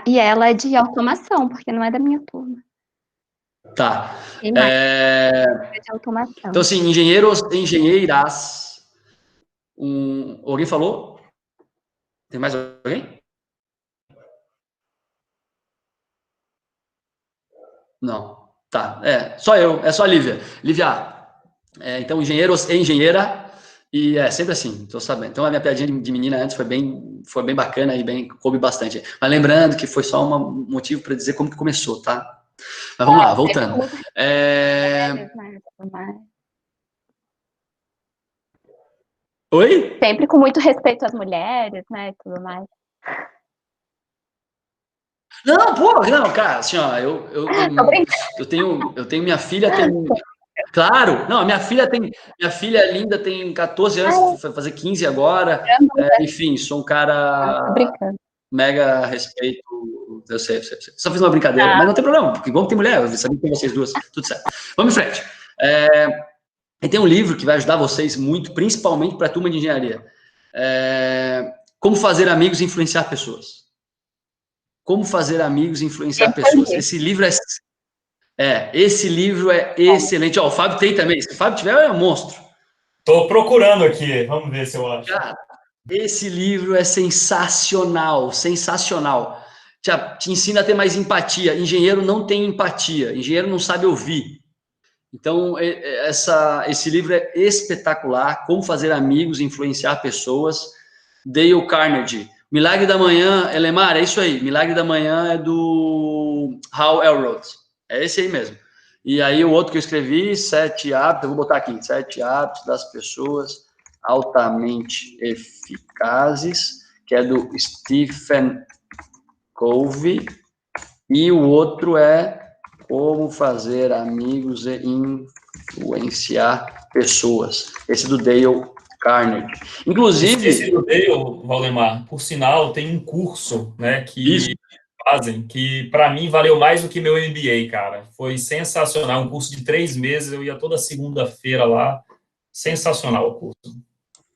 Speaker 2: E ela é de automação, porque não é da minha turma.
Speaker 1: Tá.
Speaker 2: Tem mais, é de automação.
Speaker 1: Então, assim, engenheiros, engenheiras. Alguém falou? Tem mais alguém? Não. Tá. Só eu. É só a Lívia. Lívia. Então, engenheiros e engenheira. E é sempre assim, tô sabendo. Então, a minha piadinha de menina antes foi bem bacana e coube bastante. Mas lembrando que foi só um motivo para dizer como que começou, tá? Mas vamos lá, voltando. Oi?
Speaker 2: Sempre com muito respeito às mulheres, né, e tudo mais.
Speaker 1: Não, pô, não, cara, assim, ó, eu tenho minha filha tem, claro, não, minha filha linda tem 14 anos, vai fazer 15 agora, enfim, sou um cara mega respeito, eu sei, só fiz uma brincadeira, mas não tem problema, porque igual tem mulher, eu sabia que tem vocês duas, tudo certo. Vamos em frente. E tem um livro que vai ajudar vocês muito, principalmente para a turma de engenharia. Como fazer amigos e influenciar pessoas. Como fazer amigos e influenciar pessoas. Esse livro é excelente. Ó, o Fábio tem também. Se o Fábio tiver, é um monstro.
Speaker 3: Tô procurando aqui. Vamos ver se eu acho.
Speaker 1: Cara, esse livro é sensacional. Sensacional. Te ensina a ter mais empatia. Engenheiro não tem empatia. Engenheiro não sabe ouvir. Então, esse livro é espetacular. Como fazer amigos e influenciar pessoas. Dale Carnegie. Milagre da Manhã, Elemar, é isso aí. Milagre da Manhã é do Hal Elrod. É esse aí mesmo. E aí o outro que eu escrevi, 7 hábitos, eu vou botar aqui, 7 hábitos das pessoas altamente eficazes, que é do Stephen Covey. E o outro é Como fazer amigos e influenciar pessoas. Esse do Dale Carnegie. Inclusive...
Speaker 3: Esse do Dale, Valdemar, por sinal, tem um curso, né, que fazem, que para mim valeu mais do que meu MBA, cara. Foi sensacional, um curso de 3 meses, eu ia toda segunda-feira lá, sensacional o curso.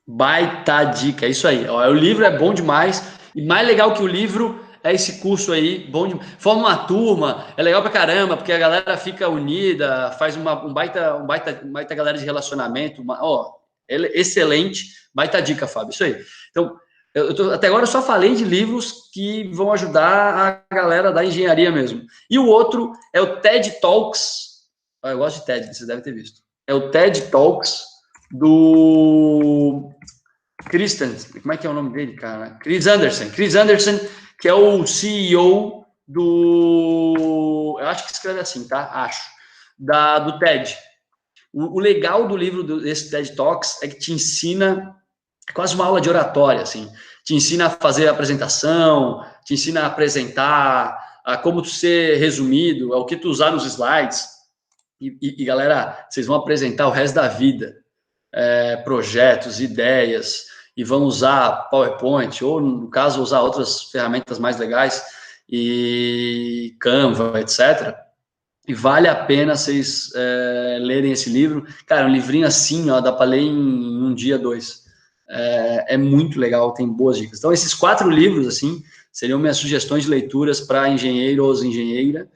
Speaker 1: Baita dica, é isso aí. Ó, o livro é bom demais, e mais legal que o livro é esse curso aí, bom demais. Forma uma turma, é legal pra caramba, porque a galera fica unida, faz uma baita galera de relacionamento, excelente, baita dica, Fábio, isso aí. Então, até agora eu só falei de livros que vão ajudar a galera da engenharia mesmo. E o outro é o TED Talks, eu gosto de TED, vocês devem ter visto. É o TED Talks do como é que é o nome dele, cara? Chris Anderson, que é o CEO eu acho que escreve assim, tá? Do TED. O legal do livro desse TED Talks é que te ensina quase uma aula de oratória, assim. Te ensina a fazer a apresentação, te ensina a apresentar, a como tu ser resumido, o que tu usar nos slides. E galera, vocês vão apresentar o resto da vida. Projetos, ideias, e vão usar PowerPoint, ou, no caso, usar outras ferramentas mais legais, e Canva, etc., e vale a pena vocês lerem esse livro. Cara, um livrinho assim, ó, dá para ler em um dia, 2. É muito legal, tem boas dicas. Então, esses 4 livros, assim, seriam minhas sugestões de leituras para engenheiros, engenheira,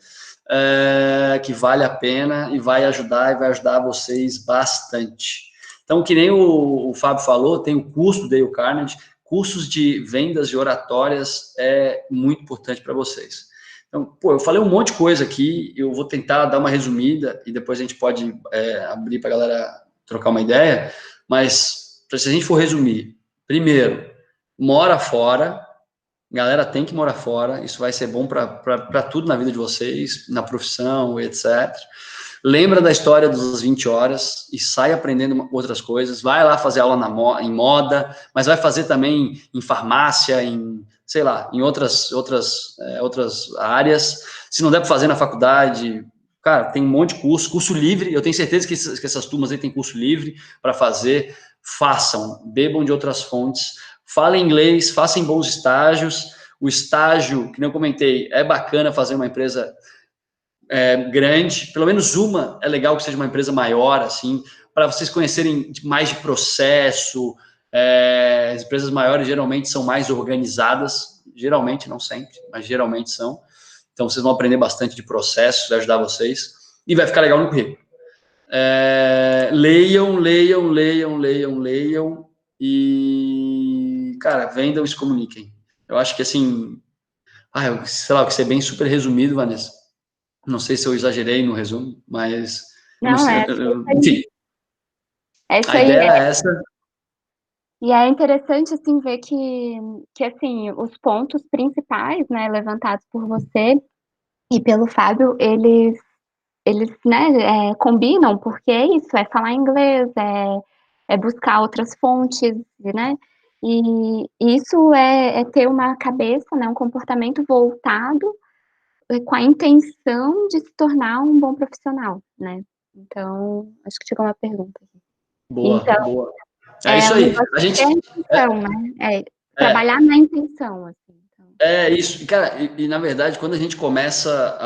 Speaker 1: que vale a pena e vai ajudar vocês bastante. Então, que nem o Fábio falou, tem o curso do Dale Carnegie, cursos de vendas e oratórias é muito importante para vocês. Então, eu falei um monte de coisa aqui, eu vou tentar dar uma resumida e depois a gente pode abrir para a galera trocar uma ideia, mas se a gente for resumir, primeiro, mora fora, galera tem que morar fora, isso vai ser bom para tudo na vida de vocês, na profissão, etc. Lembra da história das 20 horas e sai aprendendo outras coisas, vai lá fazer aula em moda, mas vai fazer também em farmácia, sei lá, em outras áreas. Se não der para fazer na faculdade, cara, tem um monte de curso livre, eu tenho certeza que essas turmas aí têm curso livre para fazer, façam, bebam de outras fontes, falem inglês, façam bons estágios, O estágio, que nem eu comentei, é bacana fazer uma empresa grande, pelo menos uma, é legal que seja uma empresa maior, assim, para vocês conhecerem mais de processo. As empresas maiores geralmente são mais organizadas, geralmente, não sempre, mas geralmente são. Então, vocês vão aprender bastante de processos, vai ajudar vocês, e vai ficar legal no currículo. Leiam, e, cara, vendam e se comuniquem. Eu acho que, assim, sei lá, eu quis ser bem super resumido, Vanessa. Não sei se eu exagerei no resumo, mas... enfim,
Speaker 2: é isso
Speaker 1: a
Speaker 2: aí.
Speaker 1: ideia era essa.
Speaker 2: E é interessante, assim, ver que assim, os pontos principais, né, levantados por você e pelo Fábio, eles né, combinam, porque é isso, é falar inglês, é buscar outras fontes, né, e isso é ter uma cabeça, né, um comportamento voltado com a intenção de se tornar um bom profissional, né. Então, acho que chegou uma pergunta.
Speaker 1: Boa,
Speaker 2: Então,
Speaker 1: boa. É isso aí. A gente...
Speaker 2: é a intenção, né? Trabalhar na intenção, assim. Então.
Speaker 1: É isso. Cara, e na verdade, quando a gente começa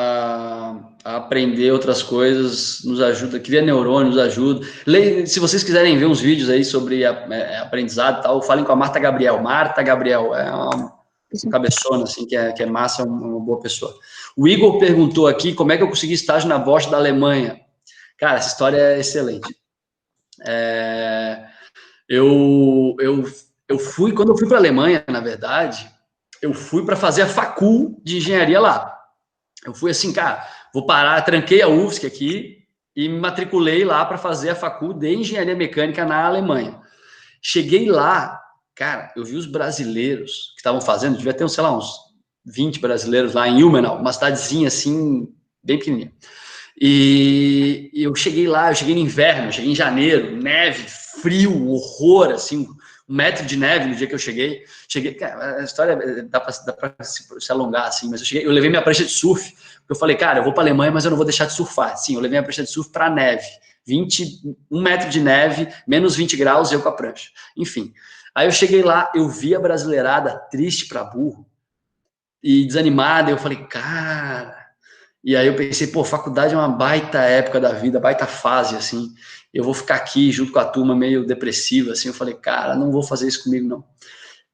Speaker 1: a aprender outras coisas, nos ajuda, cria neurônio, nos ajuda. Se vocês quiserem ver uns vídeos aí sobre aprendizado e tal, falem com a Marta Gabriel. Marta Gabriel é uma cabeçona, assim, que é massa, é uma boa pessoa. O Igor perguntou aqui como é que eu consegui estágio na Bosch da Alemanha. Cara, essa história é excelente. Quando eu fui para a Alemanha, na verdade, eu fui para fazer a facul de engenharia lá. Eu fui assim, cara, vou parar, tranquei a UFSC aqui e me matriculei lá para fazer a facul de engenharia mecânica na Alemanha. Cheguei lá, cara, eu vi os brasileiros que estavam fazendo, devia ter, sei lá, uns 20 brasileiros lá em Ilmenau, uma cidadezinha assim, bem pequenininha. E eu cheguei lá, eu cheguei no inverno, eu cheguei em janeiro, neve, frio, horror, assim, 1 metro de neve no dia que eu cheguei. Cara, a história dá para se alongar, assim, mas eu levei minha prancha de surf, porque eu falei, cara, eu vou para a Alemanha, mas eu não vou deixar de surfar. Sim, eu levei minha prancha de surf para neve, 1 metro de neve, menos 20 graus, e eu com a prancha. Enfim, aí eu cheguei lá, eu vi a brasileirada triste para burro e desanimada, eu falei, cara... E aí eu pensei, pô, faculdade é uma baita época da vida, baita fase, assim, eu vou ficar aqui junto com a turma meio depressiva, assim, eu falei, cara, não vou fazer isso comigo, não.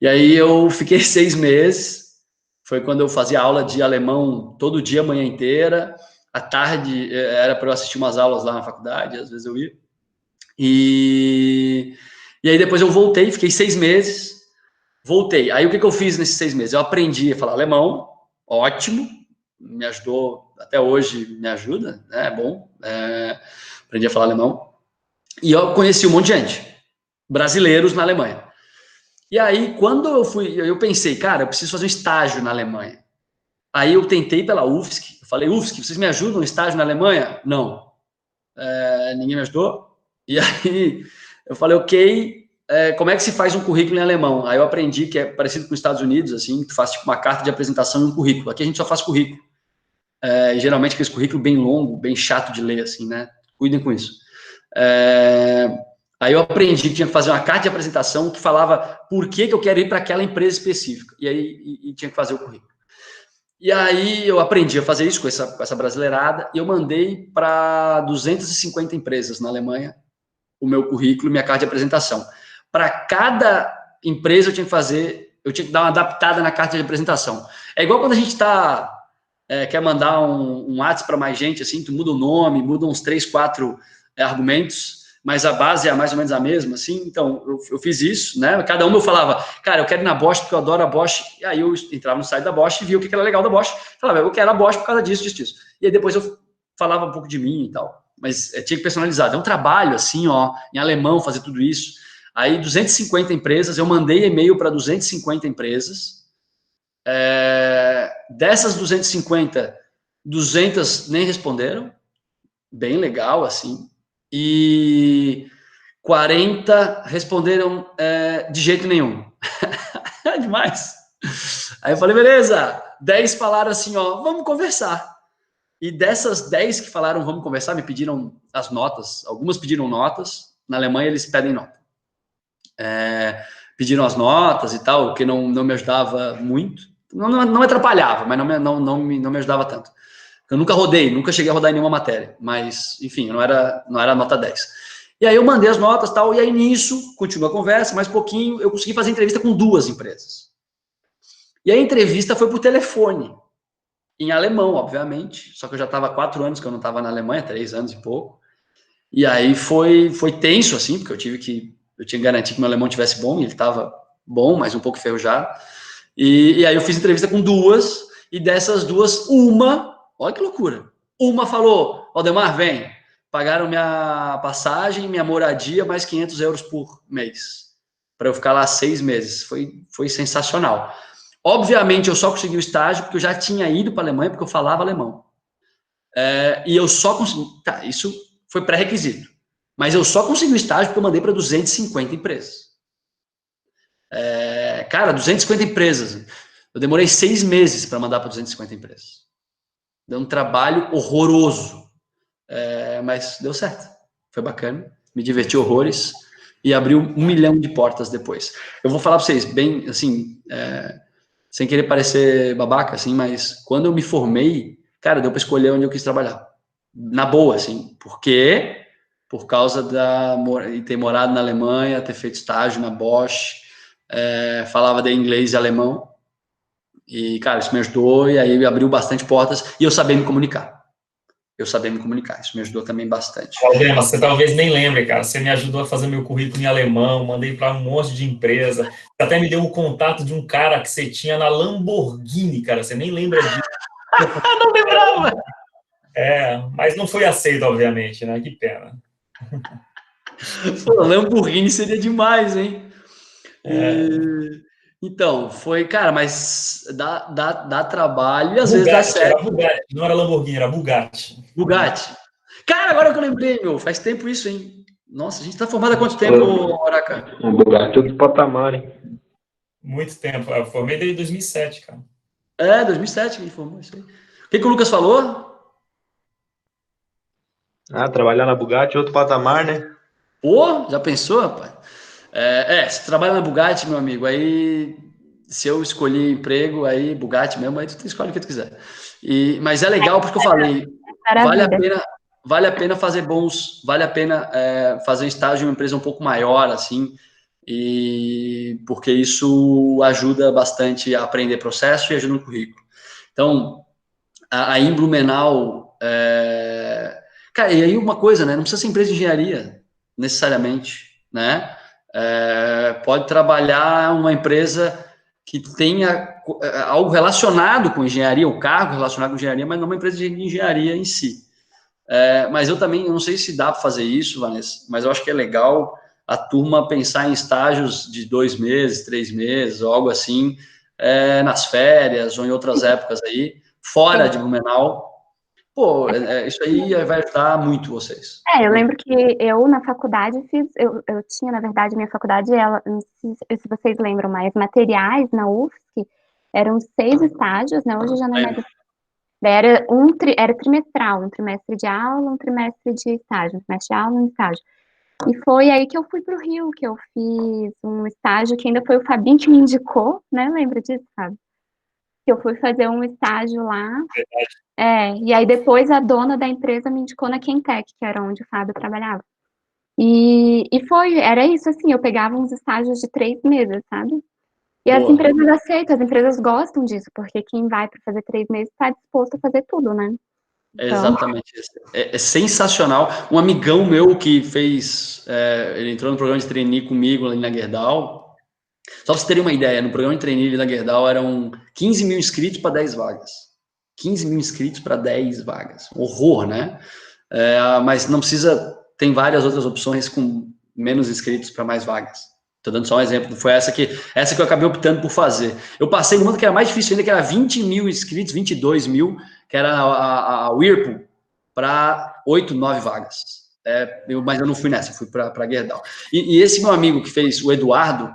Speaker 1: E aí eu fiquei 6 meses, foi quando eu fazia aula de alemão todo dia, a manhã inteira, à tarde era para eu assistir umas aulas lá na faculdade, às vezes eu ia. E aí depois eu voltei, fiquei 6 meses, voltei. Aí o que eu fiz nesses 6 meses? Eu aprendi a falar alemão, ótimo, me ajudou, até hoje me ajuda, né? É bom, aprendi a falar alemão. E eu conheci um monte de gente, brasileiros na Alemanha. E aí, quando eu pensei, cara, eu preciso fazer um estágio na Alemanha. Aí eu tentei pela UFSC, eu falei, UFSC, vocês me ajudam no estágio na Alemanha? Não. Ninguém me ajudou. E aí eu falei, ok, como é que se faz um currículo em alemão? Aí eu aprendi que é parecido com os Estados Unidos, assim, tu faz tipo uma carta de apresentação e um currículo. Aqui a gente só faz currículo. Geralmente aquele currículo bem longo, bem chato de ler, assim, né? Cuidem com isso. Aí eu aprendi que tinha que fazer uma carta de apresentação que falava por que eu quero ir para aquela empresa específica. E aí tinha que fazer o currículo. E aí eu aprendi a fazer isso com essa brasileirada e eu mandei para 250 empresas na Alemanha o meu currículo e minha carta de apresentação. Para cada empresa eu tinha que dar uma adaptada na carta de apresentação. É igual quando a gente quer mandar um WhatsApp para mais gente, assim, tu muda o nome, muda uns 3, 4 argumentos, mas a base é mais ou menos a mesma, assim. Então, eu fiz isso, né? Cada eu falava, cara, eu quero ir na Bosch porque eu adoro a Bosch. E aí eu entrava no site da Bosch e via o que era legal da Bosch. Falava, eu quero a Bosch por causa disso. E aí depois eu falava um pouco de mim e tal. Mas tinha que personalizar. É um trabalho, assim, ó, em alemão, fazer tudo isso. Aí 250 empresas, eu mandei e-mail para 250 empresas. Dessas 250, 200 nem responderam, bem legal, assim, e 40 responderam de jeito nenhum. É demais. Aí eu falei, beleza, 10 falaram assim, ó, vamos conversar. E dessas 10 que falaram vamos conversar, me pediram as notas, algumas pediram notas, na Alemanha eles pedem nota. Pediram as notas e tal, o que não me ajudava muito, não me atrapalhava, mas não me ajudava tanto. Eu nunca rodei, nunca cheguei a rodar em nenhuma matéria, mas, enfim, não era nota 10. E aí eu mandei as notas e tal, e aí nisso, continua a conversa, mais pouquinho, eu consegui fazer entrevista com 2 empresas. E a entrevista foi por telefone, em alemão, obviamente, só que eu já estava 4 anos que eu não estava na Alemanha, 3 anos e pouco. E aí foi tenso, assim, porque eu tinha que garantir que meu alemão tivesse bom, e ele estava bom, mas um pouco enferrujado. E aí eu fiz entrevista com 2, e dessas 2, olha que loucura, uma falou, Aldemar, vem, pagaram minha passagem, minha moradia, mais 500 euros por mês, para eu ficar lá 6 meses. Foi sensacional. Obviamente, eu só consegui o estágio porque eu já tinha ido para a Alemanha, porque eu falava alemão. E eu só consegui... Tá, isso foi pré-requisito. Mas eu só consegui o estágio porque eu mandei para 250 empresas. Cara, 250 empresas. Eu demorei 6 meses para mandar para 250 empresas. Deu um trabalho horroroso. Mas deu certo. Foi bacana. Me diverti horrores. E abriu 1 milhão de portas depois. Eu vou falar para vocês, bem, assim... sem querer parecer babaca, assim, mas quando eu me formei, cara, deu para escolher onde eu quis trabalhar. Na boa, assim. Por quê? Por causa de ter morado na Alemanha, ter feito estágio na Bosch, falava de inglês e alemão. E, cara, isso me ajudou, e aí abriu bastante portas, e eu sabia me comunicar. Isso me ajudou também bastante.
Speaker 3: Aldemar, você talvez nem lembre, cara, você me ajudou a fazer meu currículo em alemão, mandei para um monte de empresa, você até me deu o contato de um cara que você tinha na Lamborghini, cara, você nem lembra disso.
Speaker 1: Não lembrava!
Speaker 3: Mas não foi aceito, obviamente, né? Que pena.
Speaker 1: Pô, Lamborghini seria demais, hein? Então, foi, cara, mas dá trabalho e às vezes dá certo.
Speaker 3: Era Bugatti, não era Lamborghini, era Bugatti.
Speaker 1: Bugatti. Cara, agora que eu lembrei, meu, faz tempo isso, hein? Nossa, a gente tá formado há quanto tempo, Araca?
Speaker 6: Um Bugatti, outro patamar, hein?
Speaker 3: Muito tempo. Eu formei desde 2007, cara.
Speaker 1: 2007 que a gente formou isso aí. O que o Lucas falou?
Speaker 6: Trabalhar na Bugatti, outro patamar, né?
Speaker 1: Pô, já pensou, rapaz? Se trabalha na Bugatti, meu amigo, aí se eu escolhi emprego, aí Bugatti mesmo, aí tu escolhe o que tu quiser. Mas é legal porque eu falei, vale a pena fazer vale a pena fazer estágio em uma empresa um pouco maior, assim, e porque isso ajuda bastante a aprender processo e ajuda no currículo. Então, aí em Blumenau, cara, e aí uma coisa, né? Não precisa ser empresa de engenharia, necessariamente, né? Pode trabalhar uma empresa que tenha algo relacionado com engenharia, o cargo relacionado com engenharia, mas não uma empresa de engenharia em si. Mas eu também, eu não sei se dá para fazer isso, Vanessa, mas eu acho que é legal a turma pensar em estágios de 2 meses, 3 meses, ou algo assim, nas férias ou em outras épocas aí, fora de Blumenau. Pô, isso aí vai ajudar muito vocês.
Speaker 2: Eu lembro que eu, na faculdade, eu tinha, na verdade, minha faculdade, não sei se vocês lembram, mas materiais na UFSC eram 6 estágios, né? Hoje já não é mais. Era trimestral, um trimestre de aula, um trimestre de estágio, um trimestre de aula, um estágio. E foi aí que eu fui para o Rio, que eu fiz um estágio, que ainda foi o Fabinho que me indicou, né? Lembra disso, Fábio? Que eu fui fazer um estágio lá. E aí depois a dona da empresa me indicou na Quentec, que era onde o Fábio trabalhava. Era isso, assim, eu pegava uns estágios de 3 meses, sabe? E as empresas aceitam, as empresas gostam disso, porque quem vai para fazer 3 meses está disposto a fazer tudo, né?
Speaker 1: É exatamente isso. É sensacional. Um amigão meu que fez, ele entrou no programa de trainee comigo ali na Gerdau. Só para você terem uma ideia, no programa de trainee da Gerdau eram 15 mil inscritos para 10 vagas. 15 mil inscritos para 10 vagas. Horror, né? Mas não precisa, tem várias outras opções com menos inscritos para mais vagas. Estou dando só um exemplo, foi essa que eu acabei optando por fazer. Eu passei numa que era mais difícil ainda, que era 20 mil inscritos, 22 mil, que era a Whirlpool, para 8, 9 vagas. Mas eu não fui nessa, eu fui para a Gerdau. E esse meu amigo que fez, o Eduardo,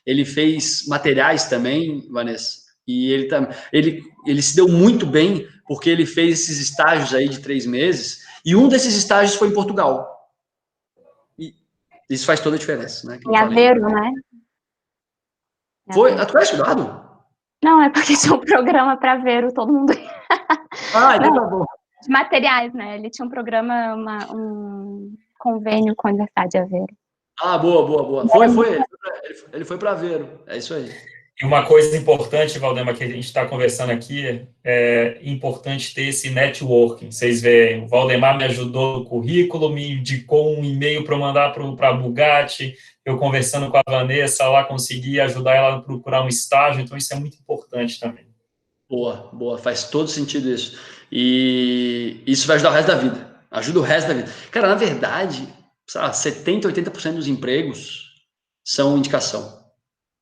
Speaker 1: ele fez materiais também, Vanessa, e ele se deu muito bem, porque ele fez esses estágios aí de 3 meses, e um desses estágios foi em Portugal. Isso faz toda a diferença, né?
Speaker 2: Em Aveiro, né?
Speaker 1: Tu conhece o Eduardo?
Speaker 2: Não, é porque tinha um programa para ver todo mundo.
Speaker 1: Ah, então tá bom.
Speaker 2: De materiais, né? Ele tinha um programa, um convênio com a Universidade de Aveiro.
Speaker 1: Ah, boa. Ele foi para Aveiro. É isso aí.
Speaker 3: E uma coisa importante, Valdemar, que a gente está conversando aqui, é importante ter esse networking. Vocês veem, o Valdemar me ajudou no currículo, me indicou um e-mail para mandar para a Bugatti, eu conversando com a Vanessa lá, consegui ajudar ela a procurar um estágio, então isso é muito importante também.
Speaker 1: Boa, faz todo sentido isso. E isso vai ajudar o resto da vida. Ajuda o resto da vida. Cara, na verdade, sei lá, 70, 80% dos empregos são indicação.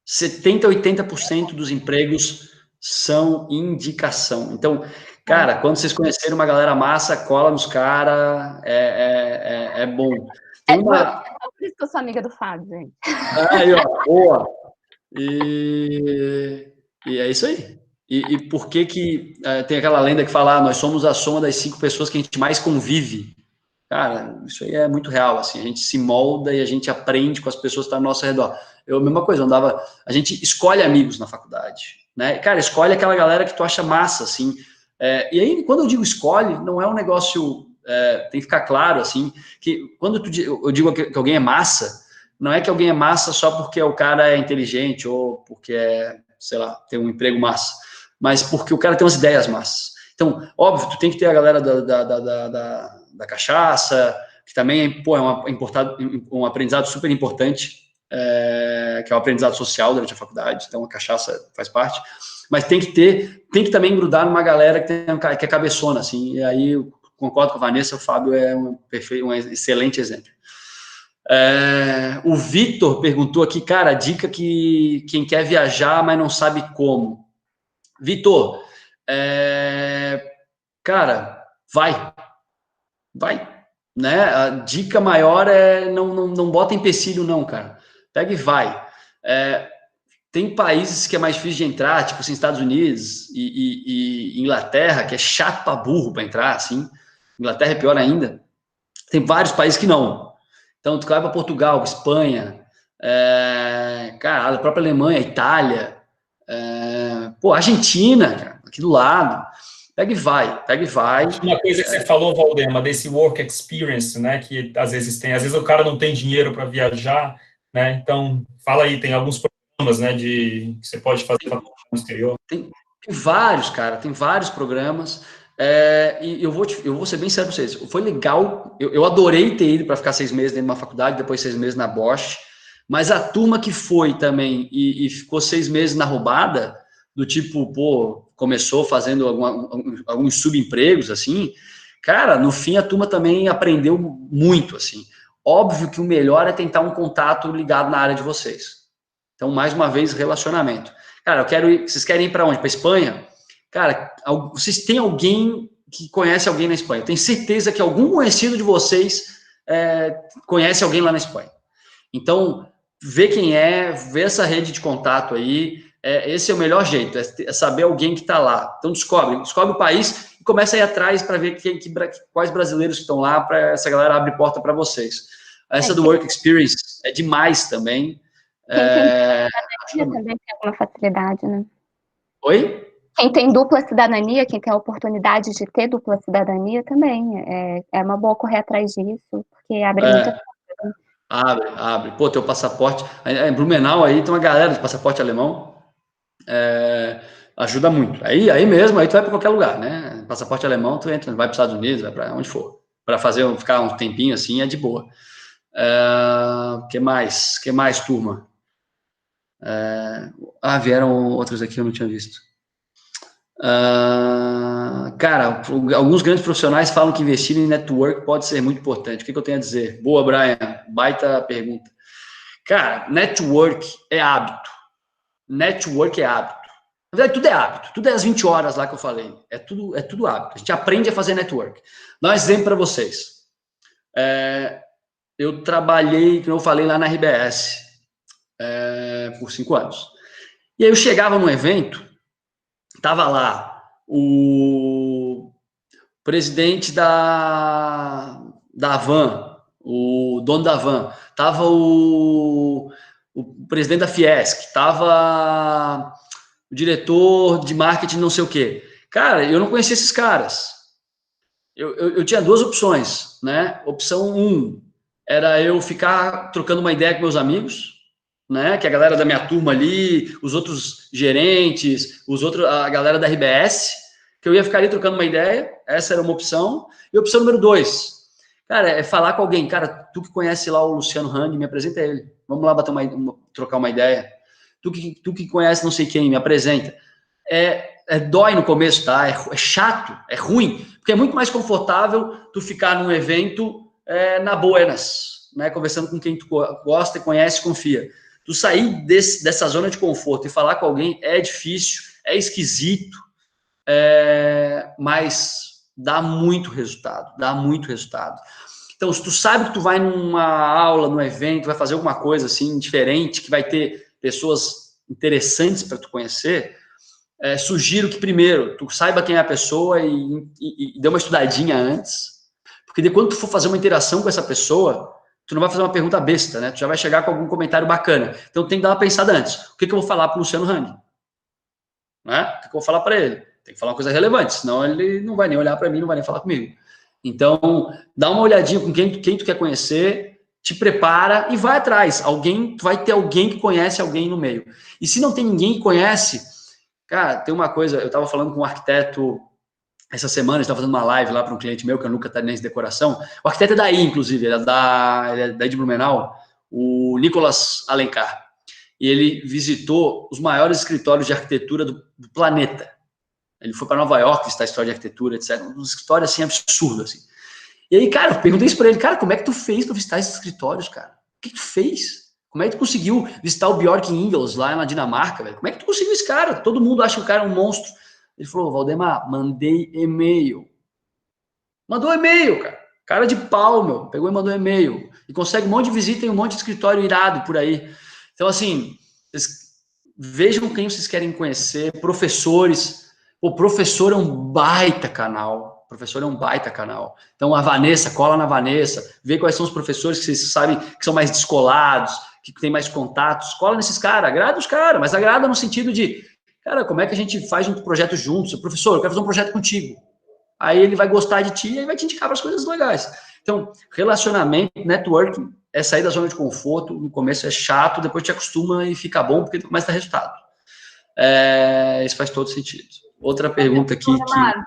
Speaker 1: 70, 80% dos empregos são indicação. Então, cara, quando vocês conhecerem uma galera massa, cola nos caras, é bom. Tem uma...
Speaker 2: Por isso que eu sou amiga do Fábio, gente.
Speaker 1: Aí, ó, boa. E é isso aí. E por que tem aquela lenda que fala, nós somos a soma das 5 pessoas que a gente mais convive? Cara, isso aí é muito real, assim, a gente se molda e a gente aprende com as pessoas que estão ao nosso redor. Eu, a mesma coisa, a gente escolhe amigos na faculdade, né? Cara, escolhe aquela galera que tu acha massa, assim. E aí, quando eu digo escolhe, não é um negócio, tem que ficar claro, assim, que quando eu digo que alguém é massa, não é que alguém é massa só porque o cara é inteligente ou porque sei lá, tem um emprego massa, mas porque o cara tem umas ideias massas. Então, óbvio, tu tem que ter a galera da cachaça, que também é um aprendizado super importante, que é o aprendizado social durante a faculdade, então a cachaça faz parte, mas tem que também grudar numa galera que é cabeçona, assim, e aí eu concordo com a Vanessa, o Fábio é um excelente exemplo. O Vitor perguntou aqui, cara, dica que quem quer viajar, mas não sabe como. Vitor, cara, vai, né? A dica maior é não bota empecilho não, cara. Pega e vai. Tem países que é mais difícil de entrar, tipo assim, Estados Unidos e Inglaterra, que é chato pra burro para entrar, assim. Inglaterra é pior ainda. Tem vários países que não. Então, tu vai para Portugal, Espanha, cara, a própria Alemanha, Itália, Argentina, cara, aqui do lado. Pega e vai.
Speaker 3: Uma coisa que você falou, Valdemar, desse work experience, né, que às vezes o cara não tem dinheiro para viajar, né, então, fala aí, tem alguns programas, né, que você pode fazer no exterior.
Speaker 1: Tem vários, cara, tem vários programas, e eu vou ser bem sério para vocês, foi legal, eu adorei ter ido para ficar 6 meses dentro de uma faculdade, depois 6 meses na Bosch, mas a turma que foi também e ficou 6 meses na roubada, do tipo, começou fazendo alguns subempregos, assim, cara, no fim a turma também aprendeu muito, assim. Óbvio que o melhor é tentar um contato ligado na área de vocês. Então, mais uma vez, relacionamento. Cara, vocês querem ir para onde? Para Espanha? Cara, vocês têm alguém que conhece alguém na Espanha. Eu tenho certeza que algum conhecido de vocês conhece alguém lá na Espanha. Então, vê quem vê essa rede de contato aí, esse é o melhor jeito, é saber alguém que está lá. Então, descobre o país e começa a ir atrás para ver quais brasileiros estão lá, para essa galera abrir porta para vocês. Essa do Work Experience é demais também.
Speaker 2: Também tem alguma facilidade, né?
Speaker 1: Oi?
Speaker 2: Quem tem dupla cidadania, quem tem a oportunidade de ter dupla cidadania também, é uma boa correr atrás disso, porque abre muita coisa.
Speaker 1: Abre. Pô, teu passaporte. Em Blumenau aí tem uma galera de passaporte alemão. Ajuda muito. Aí mesmo, aí tu vai para qualquer lugar, né? Passaporte alemão, tu entra, vai para os Estados Unidos, vai para onde for. Para ficar um tempinho assim, é de boa. Que mais, turma? Vieram outros aqui, eu não tinha visto. Cara, alguns grandes profissionais falam que investir em network pode ser muito importante. O que eu tenho a dizer? Boa, Brian. Baita pergunta. Cara, network é hábito. Network é hábito. Na verdade, tudo é hábito. Tudo é as 20 horas lá que eu falei. É tudo hábito. A gente aprende a fazer network. Dá um exemplo para vocês. Eu trabalhei, como eu falei, lá na RBS por 5 anos. E aí eu chegava num evento, tava lá o presidente da Van, o dono da Van, tava o presidente da Fiesc, tava o diretor de marketing não sei o quê. Cara, eu não conhecia esses caras. Eu tinha duas opções, né? Opção 1 era eu ficar trocando uma ideia com meus amigos, né? Que a galera da minha turma ali, os outros gerentes, a galera da RBS, que eu ia ficar ali trocando uma ideia. Essa era uma opção. E opção número 2, cara, é falar com alguém. Cara, tu que conhece lá o Luciano Hang, me apresenta ele. Vamos lá trocar uma ideia. Tu que conhece não sei quem, me apresenta. Dói no começo, tá? É chato, é ruim, porque é muito mais confortável tu ficar num evento na buenas, né? Conversando com quem tu gosta, conhece, confia. Tu sair dessa zona de conforto e falar com alguém é difícil, é esquisito, mas dá muito resultado. Então, se tu sabe que tu vai numa aula, num evento, vai fazer alguma coisa assim diferente, que vai ter pessoas interessantes para tu conhecer, sugiro que primeiro tu saiba quem é a pessoa e dê uma estudadinha antes, porque quando tu for fazer uma interação com essa pessoa, tu não vai fazer uma pergunta besta, né? Tu já vai chegar com algum comentário bacana. Então tem que dar uma pensada antes. O que eu vou falar para o Luciano Hang? Né? O que eu vou falar para ele? Tem que falar uma coisa relevante, senão ele não vai nem olhar para mim, não vai nem falar comigo. Então, dá uma olhadinha com quem tu quer conhecer, te prepara e vai atrás. Tu vai ter alguém que conhece alguém no meio. E se não tem ninguém que conhece, cara, tem uma coisa, eu estava falando com um arquiteto essa semana, estava fazendo uma live lá para um cliente meu, que é o Nuca Tarinense de Decoração. O arquiteto é daí, inclusive, ele é daí de Blumenau, o Nicolas Alencar. E ele visitou os maiores escritórios de arquitetura do planeta. Ele foi para Nova York visitar a história de arquitetura, etc. Um escritório, assim, absurdo, assim. E aí, cara, eu perguntei isso para ele, cara, como é que tu fez para visitar esses escritórios, cara? O que tu fez? Como é que tu conseguiu visitar o Bjork Ingels lá na Dinamarca, velho? Como é que tu conseguiu esse cara? Todo mundo acha que o cara é um monstro. Ele falou, Valdemar, mandei e-mail. Mandou e-mail, cara. Cara de pau, meu. Pegou e mandou e-mail. E consegue um monte de visita e um monte de escritório irado por aí. Então, assim, vejam quem vocês querem conhecer. Professores. O professor é um baita canal. Então, a Vanessa, cola na Vanessa. Vê quais são os professores que vocês sabem que são mais descolados, que tem mais contatos. Cola nesses caras. Agrada os caras, mas agrada no sentido de, cara, como é que a gente faz um projeto juntos? Professor, eu quero fazer um projeto contigo. Aí ele vai gostar de ti e aí vai te indicar para as coisas legais. Então, relacionamento, networking, é sair da zona de conforto. No começo é chato, depois te acostuma e fica bom, porque tu começa a ter resultado. Isso faz todo sentido. Outra pergunta aqui.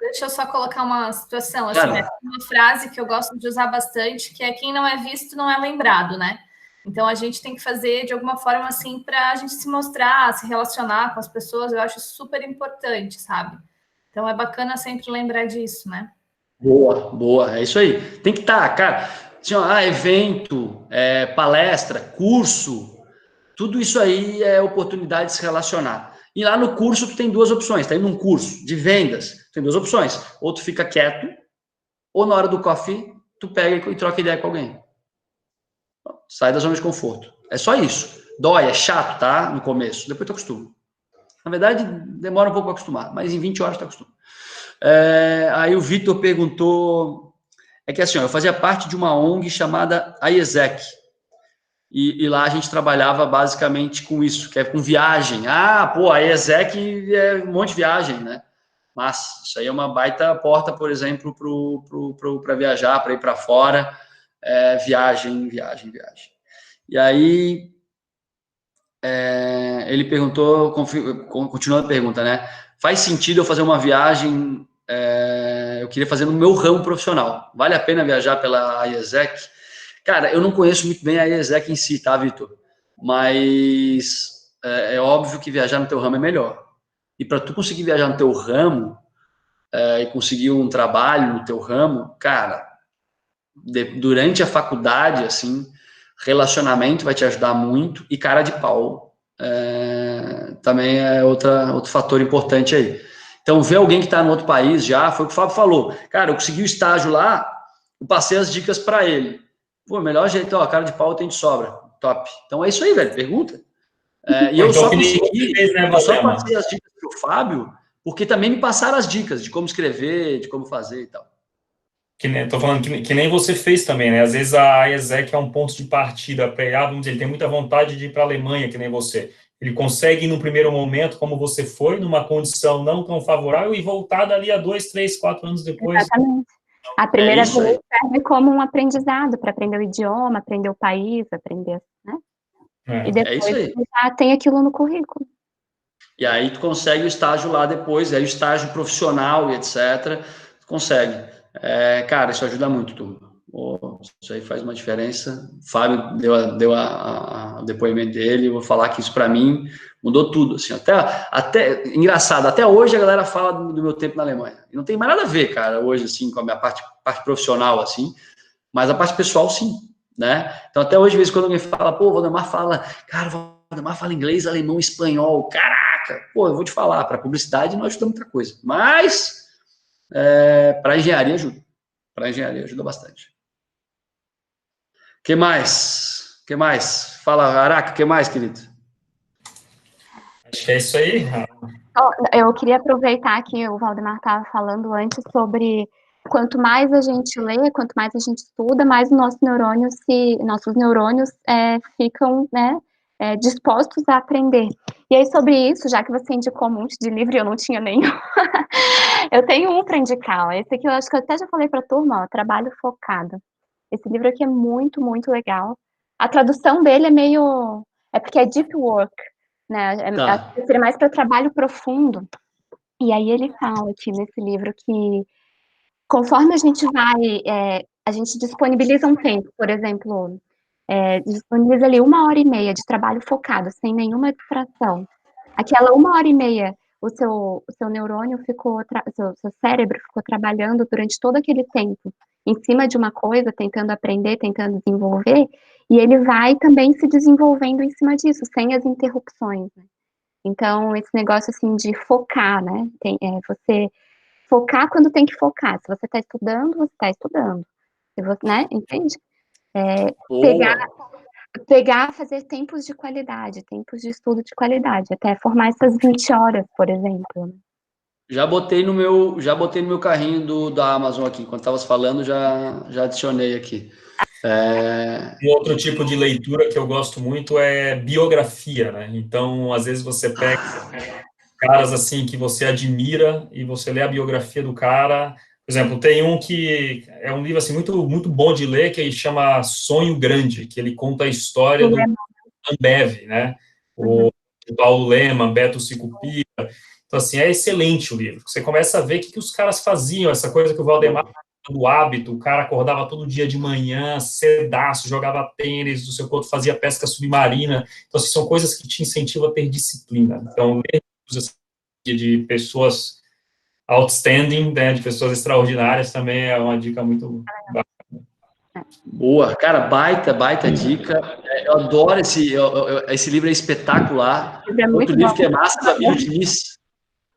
Speaker 4: Deixa eu só colocar uma situação. Assim, uma frase que eu gosto de usar bastante, que é quem não é visto não é lembrado, né? Então, a gente tem que fazer de alguma forma, assim, para a gente se mostrar, se relacionar com as pessoas. Eu acho super importante, sabe? Então, é bacana sempre lembrar disso, né?
Speaker 1: Boa. É isso aí. Tem que estar, cara. Assim, evento, palestra, curso, tudo isso aí é oportunidade de se relacionar. E lá no curso, tu tem duas opções. Tá indo num curso de vendas, tem duas opções. Ou tu fica quieto, ou na hora do coffee, tu pega e troca ideia com alguém. Sai da zona de conforto. É só isso. Dói, é chato, tá? No começo. Depois tu acostuma. Na verdade, demora um pouco para acostumar, mas em 20 horas tu acostuma. Aí o Vitor perguntou... É que assim, eu fazia parte de uma ONG chamada IESEC. E lá a gente trabalhava basicamente com isso, que é com viagem. A IESEC é um monte de viagem, né? Mas isso aí é uma baita porta, por exemplo, para viajar, para ir para fora. Viagem. E aí, ele perguntou, continuando a pergunta, né? Faz sentido eu fazer uma viagem, eu queria fazer no meu ramo profissional. Vale a pena viajar pela IESEC? Cara, eu não conheço muito bem a IESEC em si, tá, Vitor? Mas é óbvio que viajar no teu ramo é melhor. E para tu conseguir viajar no teu ramo e conseguir um trabalho no teu ramo, cara, durante a faculdade, assim, relacionamento vai te ajudar muito e cara de pau também é outro fator importante aí. Então, ver alguém que está no outro país já, foi o que o Fábio falou. Cara, eu consegui o estágio lá, eu passei as dicas para ele. Pô, melhor jeito, cara de pau tem de sobra. Top. Então, é isso aí, velho, pergunta. E eu só consegui, eu só passei as dicas para o Fábio, porque também me passaram as dicas de como escrever, de como fazer e tal.
Speaker 3: Tô falando que nem você fez também, né? Às vezes a IESEC é um ponto de partida para vamos dizer, ele tem muita vontade de ir para a Alemanha, que nem você. Ele consegue, no primeiro momento, como você foi, numa condição não tão favorável, e voltar dali a 2, 3, 4 anos depois.
Speaker 2: Exatamente. A primeira
Speaker 1: isso
Speaker 2: vez
Speaker 1: aí.
Speaker 2: serve como um aprendizado para aprender o idioma, aprender o país, aprender, né? E
Speaker 1: É isso
Speaker 2: depois
Speaker 1: aí.
Speaker 2: já tem aquilo no currículo.
Speaker 1: E aí tu consegue o estágio lá depois, aí o estágio profissional e etc. Tu consegue. Cara, isso ajuda muito, turma. Isso aí faz uma diferença. O Fábio deu o depoimento dele, eu vou falar que isso para mim mudou tudo. Assim, até engraçado, até hoje a galera fala do meu tempo na Alemanha. E não tem mais nada a ver, cara, hoje, assim, com a minha parte profissional, assim, mas a parte pessoal, sim, né? Então, até hoje, de vez em quando alguém fala, pô, o Valdemar fala, cara, o Valdemar fala inglês, alemão, espanhol, caraca, pô, eu vou te falar, para publicidade não ajuda muita coisa, mas para engenharia ajuda. Para engenharia ajuda bastante. Que mais? Que mais? Fala, Araca, que mais, querido?
Speaker 3: Acho que é isso aí.
Speaker 2: Eu queria aproveitar que o Valdemar estava falando antes sobre quanto mais a gente lê, quanto mais a gente estuda, mais nossos neurônios ficam, né, dispostos a aprender. E aí, sobre isso, já que você indicou um monte de livro e eu não tinha nenhum, eu tenho um para indicar. Ó. Esse aqui eu acho que eu até já falei para a turma, ó, Trabalho Focado. Esse livro aqui é muito, muito legal. A tradução dele é meio... É porque é deep work, né?
Speaker 1: Tá.
Speaker 2: Seria mais para trabalho profundo. E aí ele fala aqui nesse livro que conforme a gente vai... a gente disponibiliza um tempo, por exemplo, disponibiliza ali 1h30 de trabalho focado, sem nenhuma distração. Aquela 1h30, o seu neurônio ficou, seu cérebro ficou trabalhando durante todo aquele tempo em cima de uma coisa, tentando aprender, tentando desenvolver, e ele vai também se desenvolvendo em cima disso, sem as interrupções, né? Então, esse negócio, assim, de focar, né? Você focar quando tem que focar. Se você está estudando, você está estudando. Se você, né? Entende? Fazer tempos de qualidade, tempos de estudo de qualidade, até formar essas 20 horas, por exemplo. Né?
Speaker 1: Já botei no meu carrinho da Amazon aqui. Enquanto estavas falando, já adicionei aqui.
Speaker 3: Um outro tipo de leitura que eu gosto muito é biografia, né? Então, às vezes você pega caras assim que você admira e você lê a biografia do cara. Por exemplo, tem um que é um livro assim muito muito bom de ler que chama Sonho Grande, que ele conta a história do Ambev, né? O Paulo Lema, Beto Sicupira. Então, assim, é excelente o livro. Você começa a ver o que os caras faziam, essa coisa que o Valdemar do hábito, o cara acordava todo dia de manhã, cedaço, jogava tênis, o seu outro fazia pesca submarina. Então, assim, são coisas que te incentivam a ter disciplina. Então, ler de pessoas outstanding, né, de pessoas extraordinárias também é uma dica muito bacana.
Speaker 1: Boa, cara, baita dica. Eu adoro esse livro, é espetacular.
Speaker 2: O livro é muito
Speaker 1: Outro livro
Speaker 2: bom.
Speaker 1: que é massa, do Abílio Diniz.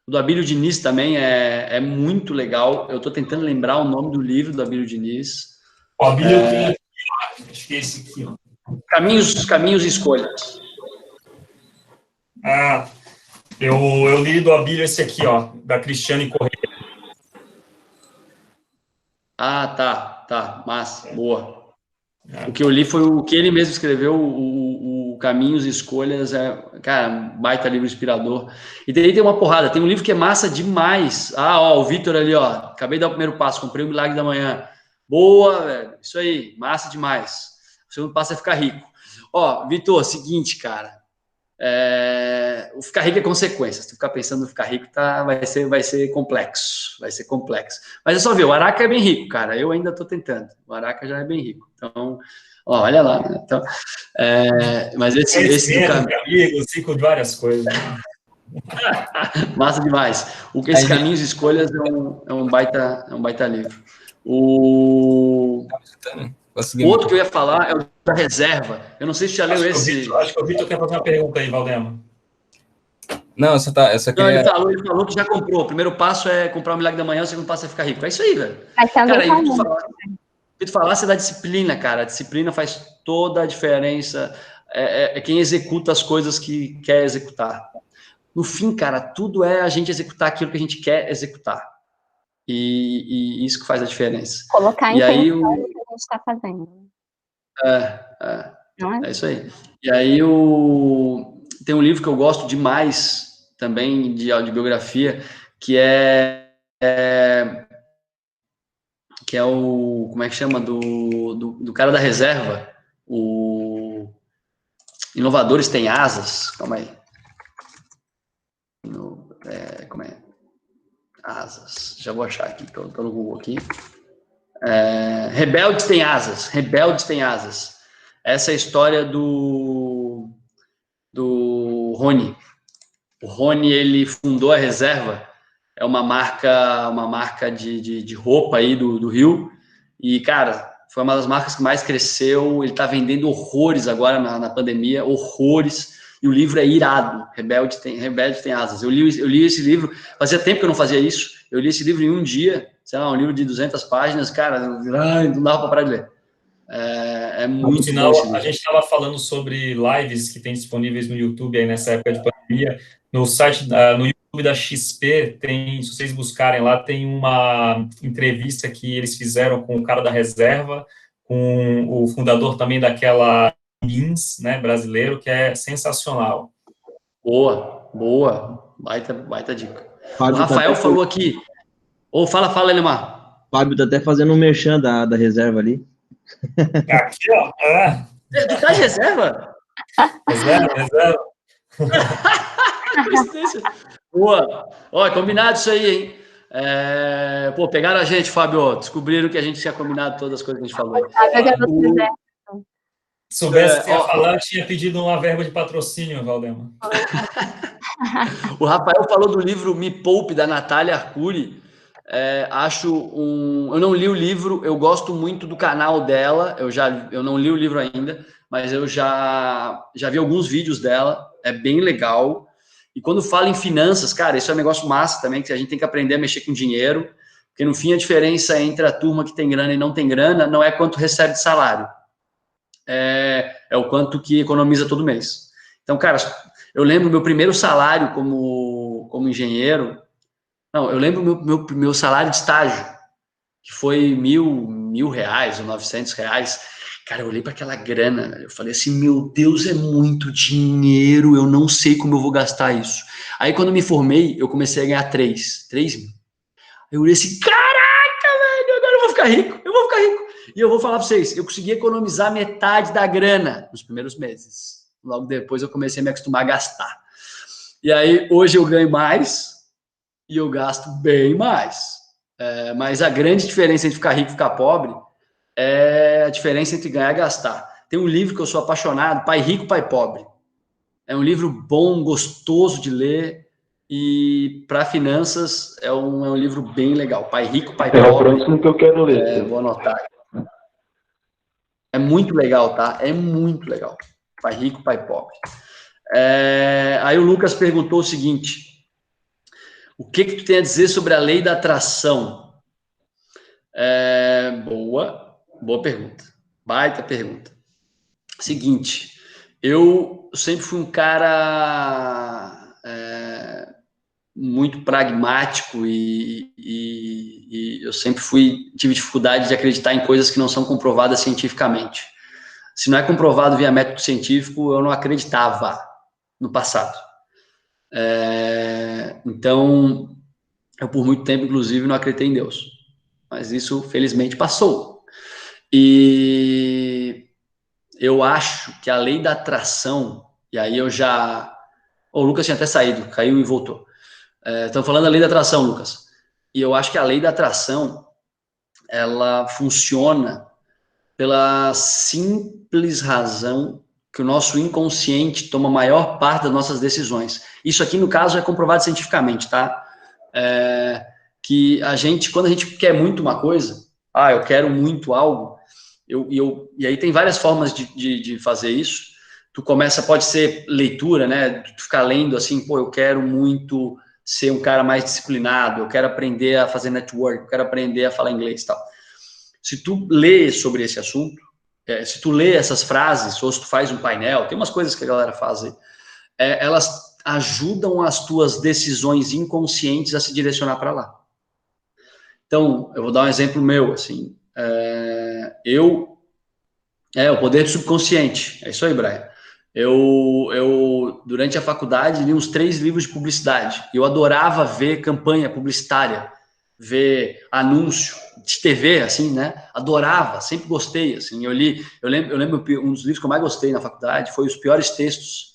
Speaker 1: O do Abílio Diniz também é muito legal. Eu estou tentando lembrar o nome do livro do Abílio Diniz.
Speaker 3: O Abílio tem, acho que é esse aqui, ó.
Speaker 1: Caminhos e Escolhas.
Speaker 3: Ah, eu li do Abílio esse aqui, ó, da Cristiane Corrêa.
Speaker 1: Ah, tá, massa, boa. O que eu li foi o que ele mesmo escreveu, o Caminhos e Escolhas, cara, baita livro inspirador. E daí tem uma porrada, tem um livro que é massa demais. Ah, ó, o Vitor ali, ó, acabei de dar o primeiro passo, comprei o Milagre da Manhã. Boa, velho, isso aí, massa demais. O segundo passo é ficar rico. Ó, Vitor, seguinte, cara, o ficar rico é consequência. Se tu ficar pensando no ficar rico, vai ser complexo. Vai ser complexo. Mas é só ver, o Araca é bem rico, cara. Eu ainda estou tentando. O Araca já é bem rico. Então, ó, olha lá. Né? Então, mas esse do caminho.
Speaker 3: Amigos, ciclo de várias coisas.
Speaker 1: Massa demais. Esse Caminhos e Escolhas é um baita livro. O outro que eu ia falar é o da Reserva. Eu não sei se já leu esse.
Speaker 3: Acho que o Vitor quer fazer uma pergunta aí, Valdemar.
Speaker 7: Não,
Speaker 1: Não, ele falou que já comprou. O primeiro passo é comprar o Milagre da Manhã, o segundo passo é ficar rico. É isso aí, velho. Cara, e tu falasse da disciplina, cara. A disciplina faz toda a diferença. É quem executa as coisas que quer executar. No fim, cara, tudo é a gente executar aquilo que a gente quer executar. E isso que faz a diferença.
Speaker 2: Colocar em aí, o que a gente está fazendo.
Speaker 1: É isso aí. E aí tem um livro que eu gosto demais também de autobiografia, que é o, como é que chama, do cara da reserva, o Inovadores Têm Asas, calma aí, como é? Asas, já vou achar aqui, tô no Google aqui. Rebeldes Têm Asas, Rebeldes Têm Asas. Essa é a história do Rony. O Rony, ele fundou a Reserva, é uma marca de roupa aí do Rio, e, cara, foi uma das marcas que mais cresceu, ele tá vendendo horrores agora na pandemia, horrores, e o livro é irado, Rebelde tem Asas. Eu li esse livro, fazia tempo que eu não fazia isso, eu li esse livro em um dia, sei lá, um livro de 200 páginas, cara, não dava para parar de ler. É muito
Speaker 3: final,
Speaker 1: bom esse livro.
Speaker 3: a gente estava falando sobre lives que tem disponíveis no YouTube aí nessa época de pandemia. No site, no YouTube da XP, se vocês buscarem lá, tem uma entrevista que eles fizeram com o cara da reserva, com o fundador também daquela Lins, né, brasileiro, que é sensacional.
Speaker 1: Boa. Baita dica.
Speaker 8: Fábio
Speaker 1: O Rafael falou aqui. Fala, Elemar.
Speaker 8: Fábio tá até fazendo um merchan da reserva ali.
Speaker 3: Aqui, ó.
Speaker 1: Tu tá de reserva?
Speaker 3: Reserva.
Speaker 1: Boa. Ó, combinado isso aí, hein? Pegaram a gente, Fábio. Descobriram que a gente tinha combinado todas as coisas que a gente falou.
Speaker 3: Se soubesse que ia falar, eu tinha pedido uma verba de patrocínio, Valdemar.
Speaker 1: O Rafael falou do livro Me Poupe, da Natália Arcuri. Eu não li o livro, eu gosto muito do canal dela, eu não li o livro ainda, mas eu já vi alguns vídeos dela, é bem legal. E quando fala em finanças, cara, isso é um negócio massa também, que a gente tem que aprender a mexer com dinheiro, porque no fim a diferença entre a turma que tem grana e não tem grana não é quanto recebe de salário, é o quanto que economiza todo mês. Então, cara, eu lembro meu primeiro salário como engenheiro. Não, eu lembro meu salário de estágio, que foi R$1.000 ou R$900. Cara, eu olhei para aquela grana, eu falei assim, meu Deus, é muito dinheiro, eu não sei como eu vou gastar isso. Aí, quando eu me formei, eu comecei a ganhar 3 mil. Eu olhei assim, caraca, velho, agora eu vou ficar rico. E eu vou falar para vocês, eu consegui economizar metade da grana nos primeiros meses. Logo depois, eu comecei a me acostumar a gastar. E aí, hoje eu ganho mais, e eu gasto bem mais. Mas a grande diferença entre ficar rico e ficar pobre é a diferença entre ganhar e gastar. Tem um livro que eu sou apaixonado, Pai Rico, Pai Pobre. É um livro bom, gostoso de ler, e para finanças é um livro bem legal. Pai Rico, Pai Pobre.
Speaker 6: É o próximo que eu quero ler.
Speaker 1: Vou anotar. É muito legal, tá? É muito legal. Pai Rico, Pai Pobre. Aí o Lucas perguntou o seguinte: o que tu tem a dizer sobre a lei da atração? Boa pergunta. Baita pergunta. Seguinte, eu sempre fui um cara muito pragmático e eu sempre tive dificuldade de acreditar em coisas que não são comprovadas cientificamente. Se não é comprovado via método científico, eu não acreditava no passado. Então, eu por muito tempo, inclusive, não acreditei em Deus. Mas isso, felizmente, passou. E eu acho que a lei da atração, e aí o Lucas tinha até saído, caiu e voltou. Estamos falando da lei da atração, Lucas. E eu acho que a lei da atração, ela funciona pela simples razão que o nosso inconsciente toma a maior parte das nossas decisões. Isso aqui, no caso, é comprovado cientificamente, tá? Que quando a gente quer muito uma coisa, eu quero muito algo, e aí tem várias formas de fazer isso. Pode ser leitura, né? Tu ficar lendo assim, eu quero muito ser um cara mais disciplinado, eu quero aprender a fazer network, eu quero aprender a falar inglês e tal. Se tu lê sobre esse assunto, se tu lê essas frases, ou se tu faz um painel, tem umas coisas que a galera faz aí, elas ajudam as tuas decisões inconscientes a se direcionar para lá. Então, eu vou dar um exemplo meu, assim, o poder do subconsciente, é isso aí, Brian. Durante a faculdade, li uns 3 livros de publicidade. Eu adorava ver campanha publicitária, ver anúncio de TV, assim, né? Adorava, sempre gostei, assim. Eu lembro um dos livros que eu mais gostei na faculdade foi Os Piores Textos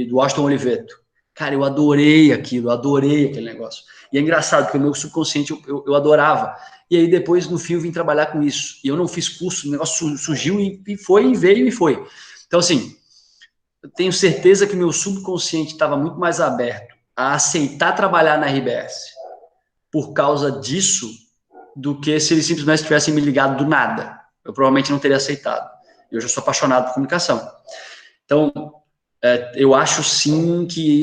Speaker 1: do Washington Oliveto. Cara, eu adorei aquilo, eu adorei aquele negócio. E é engraçado, porque o meu subconsciente eu adorava. E aí depois, no fim, eu vim trabalhar com isso. E eu não fiz curso, o negócio surgiu e foi, e veio e foi. Então, assim, eu tenho certeza que meu subconsciente estava muito mais aberto a aceitar trabalhar na RBS por causa disso do que se eles simplesmente tivessem me ligado do nada. Eu provavelmente não teria aceitado. Eu já sou apaixonado por comunicação. Então, eu acho sim que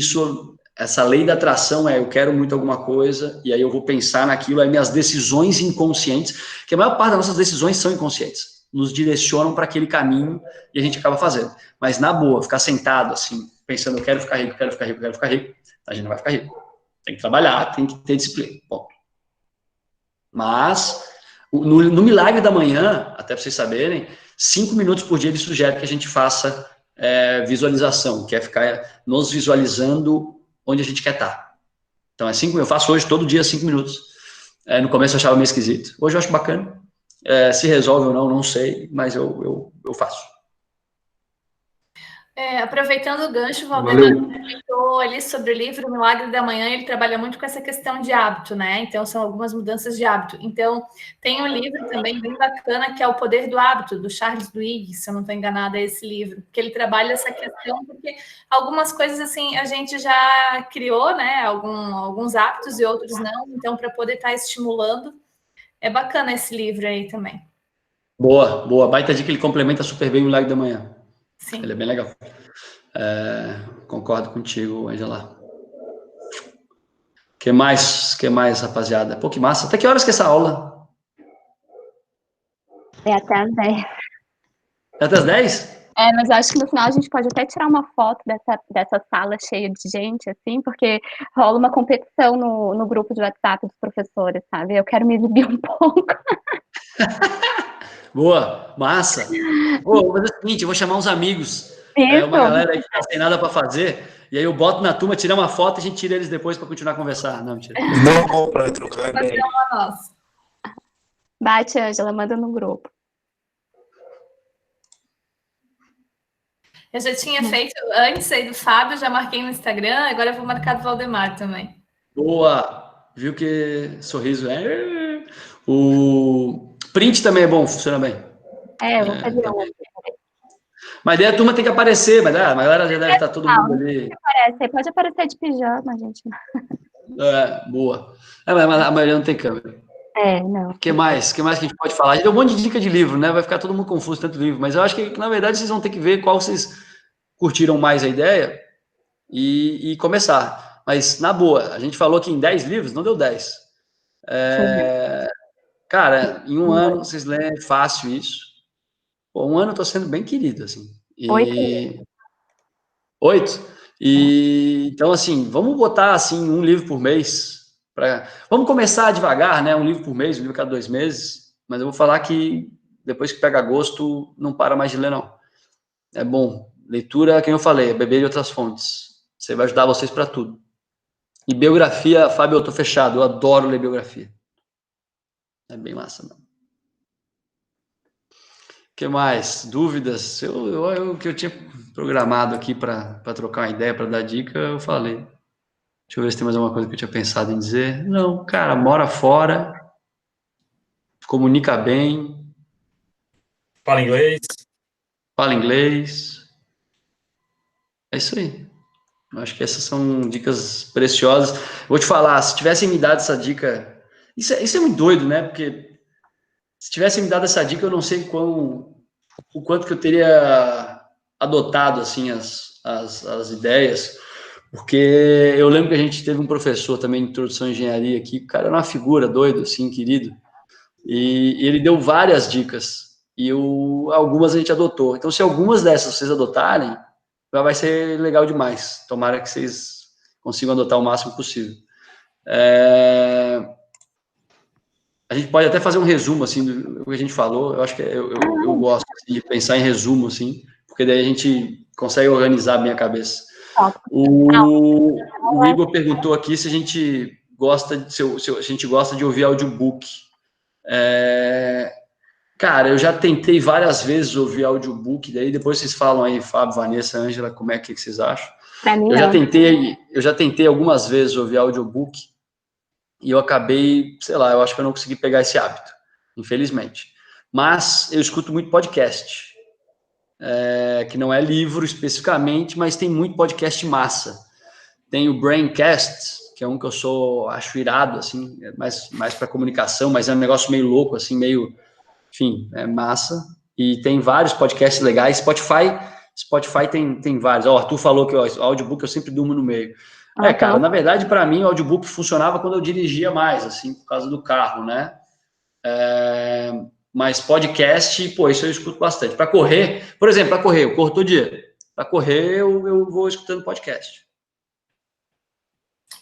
Speaker 1: essa lei da atração eu quero muito alguma coisa, e aí eu vou pensar naquilo, aí minhas decisões inconscientes, que a maior parte das nossas decisões são inconscientes, nos direcionam para aquele caminho e a gente acaba fazendo. Mas na boa, ficar sentado assim, pensando, eu quero ficar rico, quero ficar rico, quero ficar rico, a gente não vai ficar rico. Tem que trabalhar, tem que ter disciplina. Bom. Mas, no Milagre da Manhã, até para vocês saberem, 5 minutos por dia ele sugere que a gente faça visualização, que é ficar nos visualizando onde a gente quer estar. Então, eu faço hoje todo dia 5 minutos. No começo eu achava meio esquisito. Hoje eu acho bacana. Se resolve ou não, não sei, mas eu faço.
Speaker 4: Aproveitando o gancho, o Valdemar comentou ali sobre o livro Milagre da Manhã, ele trabalha muito com essa questão de hábito, né? Então, são algumas mudanças de hábito. Então, tem um livro também bem bacana, que é O Poder do Hábito, do Charles Duhigg, se eu não estou enganada, é esse livro, que ele trabalha essa questão, porque algumas coisas, assim, a gente já criou, né? Alguns hábitos e outros não, então, para poder estar estimulando, é bacana esse livro aí também.
Speaker 1: Boa, boa. Baita dica, ele complementa super bem o Milagre da Manhã.
Speaker 4: Sim.
Speaker 1: Ele é bem legal. Concordo contigo, Angela. Que mais, rapaziada? Pô, que massa. Até que horas que é essa aula?
Speaker 2: É até às 10.
Speaker 1: É até as 10?
Speaker 2: Mas eu acho que no final a gente pode até tirar uma foto dessa sala cheia de gente, assim, porque rola uma competição no grupo de WhatsApp dos professores, sabe? Eu quero me exibir um pouco.
Speaker 1: Boa, massa. Vou fazer o seguinte, eu vou chamar uns amigos,
Speaker 2: Isso.
Speaker 1: uma galera aí que tá sem nada para fazer, e aí eu boto na turma, tirar uma foto e a gente tira eles depois para continuar a conversar. Não, mentira.
Speaker 6: Não, para trocar ideia.
Speaker 2: Bate, Ângela, manda no grupo.
Speaker 4: Eu já tinha feito antes aí do Fábio, já marquei no Instagram, agora eu vou marcar do Valdemar também.
Speaker 1: Boa! Viu que sorriso é? O print também é bom, funciona bem.
Speaker 2: Eu vou fazer um.
Speaker 1: Mas daí a turma tem que aparecer, mas a galera já deve estar todo mundo ali.
Speaker 2: Pode aparecer de pijama, gente.
Speaker 1: Boa. Mas a maioria não tem câmera.
Speaker 2: Não.
Speaker 1: O que mais que a gente pode falar? A gente deu um monte de dica de livro, né? Vai ficar todo mundo confuso, tanto livro. Mas eu acho que, na verdade, vocês vão ter que ver qual vocês curtiram mais a ideia e começar. Mas, na boa, a gente falou que em 10 livros, não deu 10. Cara, em um ano, vocês leem fácil isso. Pô, um ano eu tô sendo bem querido, assim. 8? Então, assim, vamos botar, assim, um livro por mês. Vamos começar devagar, né? Um livro por mês, um livro a cada 2 meses. Mas eu vou falar que depois que pega gosto, não para mais de ler, não. É bom. Leitura, como eu falei, é beber de outras fontes. Você vai ajudar vocês para tudo. E biografia, Fábio, eu tô fechado. Eu adoro ler biografia. É bem massa, não. O que mais? Dúvidas? O que eu tinha programado aqui para trocar uma ideia, para dar dica, eu falei. Deixa eu ver se tem mais alguma coisa que eu tinha pensado em dizer. Não, cara, mora fora, comunica bem.
Speaker 3: Fala inglês.
Speaker 1: Fala inglês. É isso aí. Eu acho que essas são dicas preciosas. Vou te falar, se tivessem me dado essa dica... Isso é muito doido, né? Porque se tivessem me dado essa dica, eu não sei o quanto que eu teria adotado, assim, as ideias. Porque eu lembro que a gente teve um professor também de introdução à engenharia aqui, o cara era uma figura doido, assim, querido. E ele deu várias dicas. E algumas a gente adotou. Então, se algumas dessas vocês adotarem, vai ser legal demais. Tomara que vocês consigam adotar o máximo possível. A gente pode até fazer um resumo, assim, do que a gente falou. Eu acho que eu gosto assim, de pensar em resumo, assim, porque daí a gente consegue organizar bem a cabeça.
Speaker 2: Top.
Speaker 1: O Igor perguntou aqui se a gente gosta de ouvir audiobook. Cara, eu já tentei várias vezes ouvir audiobook, daí depois vocês falam aí, Fábio, Vanessa, Ângela, como é que vocês acham?
Speaker 2: Pra mim,
Speaker 1: Eu já tentei algumas vezes ouvir audiobook e eu acabei, sei lá, eu acho que eu não consegui pegar esse hábito, infelizmente. Mas eu escuto muito podcast, que não é livro especificamente, mas tem muito podcast massa. Tem o Braincast, que é um que eu acho irado, assim, mais para comunicação, mas é um negócio meio louco, assim, meio, enfim, é massa. E tem vários podcasts legais. Spotify tem vários. O Arthur falou que o audiobook eu sempre durmo no meio. Cara, na verdade, para mim, o audiobook funcionava quando eu dirigia mais, assim, por causa do carro, né? Mas podcast, pô, isso eu escuto bastante. Para correr, por exemplo, eu corro todo dia. Para correr, eu vou escutando podcast.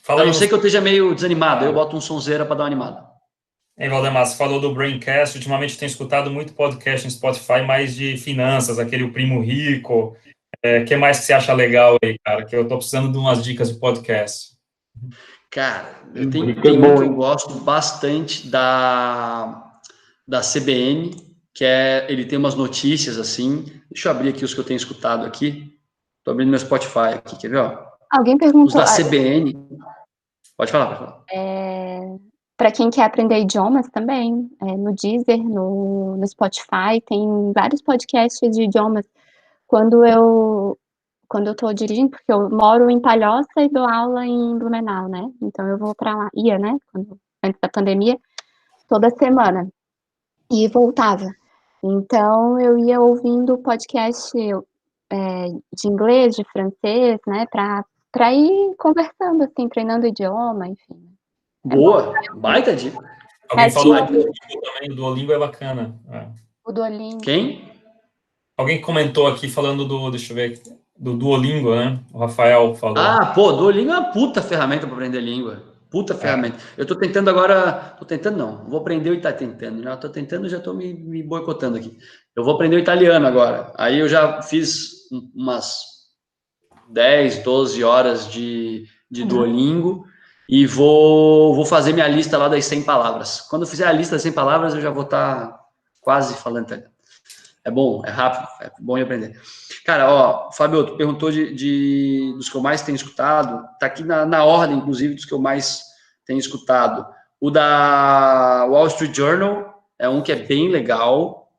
Speaker 1: A não ser que eu esteja meio desanimado, eu boto um sonzeira para dar uma animada.
Speaker 3: Valdemar, você falou do Braincast, ultimamente eu tenho escutado muito podcast no Spotify, mais de finanças, aquele O Primo Rico. Que mais que você acha legal aí, cara? Que eu tô precisando de umas dicas de podcast.
Speaker 1: Cara, tem um que eu gosto bastante da CBN, ele tem umas notícias assim. Deixa eu abrir aqui os que eu tenho escutado aqui. Tô abrindo meu Spotify aqui, quer ver? Ó?
Speaker 2: Alguém perguntou...
Speaker 1: Os da CBN... Pode falar.
Speaker 2: Para quem quer aprender idiomas também, no Deezer, no Spotify, tem vários podcasts de idiomas. Quando eu estou dirigindo, porque eu moro em Palhoça e dou aula em Blumenau, né? Então eu vou para lá, né? Antes da pandemia, toda semana. E voltava. Então eu ia ouvindo podcast de inglês, de francês, né? Para ir conversando, assim, treinando o idioma, enfim.
Speaker 1: Boa, baita dica.
Speaker 3: Alguém falou do Duolingo também, o Duolingo é bacana.
Speaker 2: O Duolingo.
Speaker 1: Quem?
Speaker 3: Alguém comentou aqui falando deixa eu ver aqui, do Duolingo, né? O Rafael falou.
Speaker 1: Duolingo é uma puta ferramenta para aprender língua. Puta ferramenta. Eu tô tentando agora, vou aprender o italiano, tentando, né? Eu tô tentando, já tô me boicotando aqui. Eu vou aprender o italiano agora. Aí eu já fiz umas 10, 12 horas de Duolingo e vou fazer minha lista lá das 100 palavras. Quando eu fizer a lista das 100 palavras, eu já vou estar quase falando italiano. É bom, é rápido, é bom de aprender. Cara, Fábio, tu perguntou dos que eu mais tenho escutado, tá aqui na ordem, inclusive, dos que eu mais tenho escutado. O da Wall Street Journal é um que é bem legal,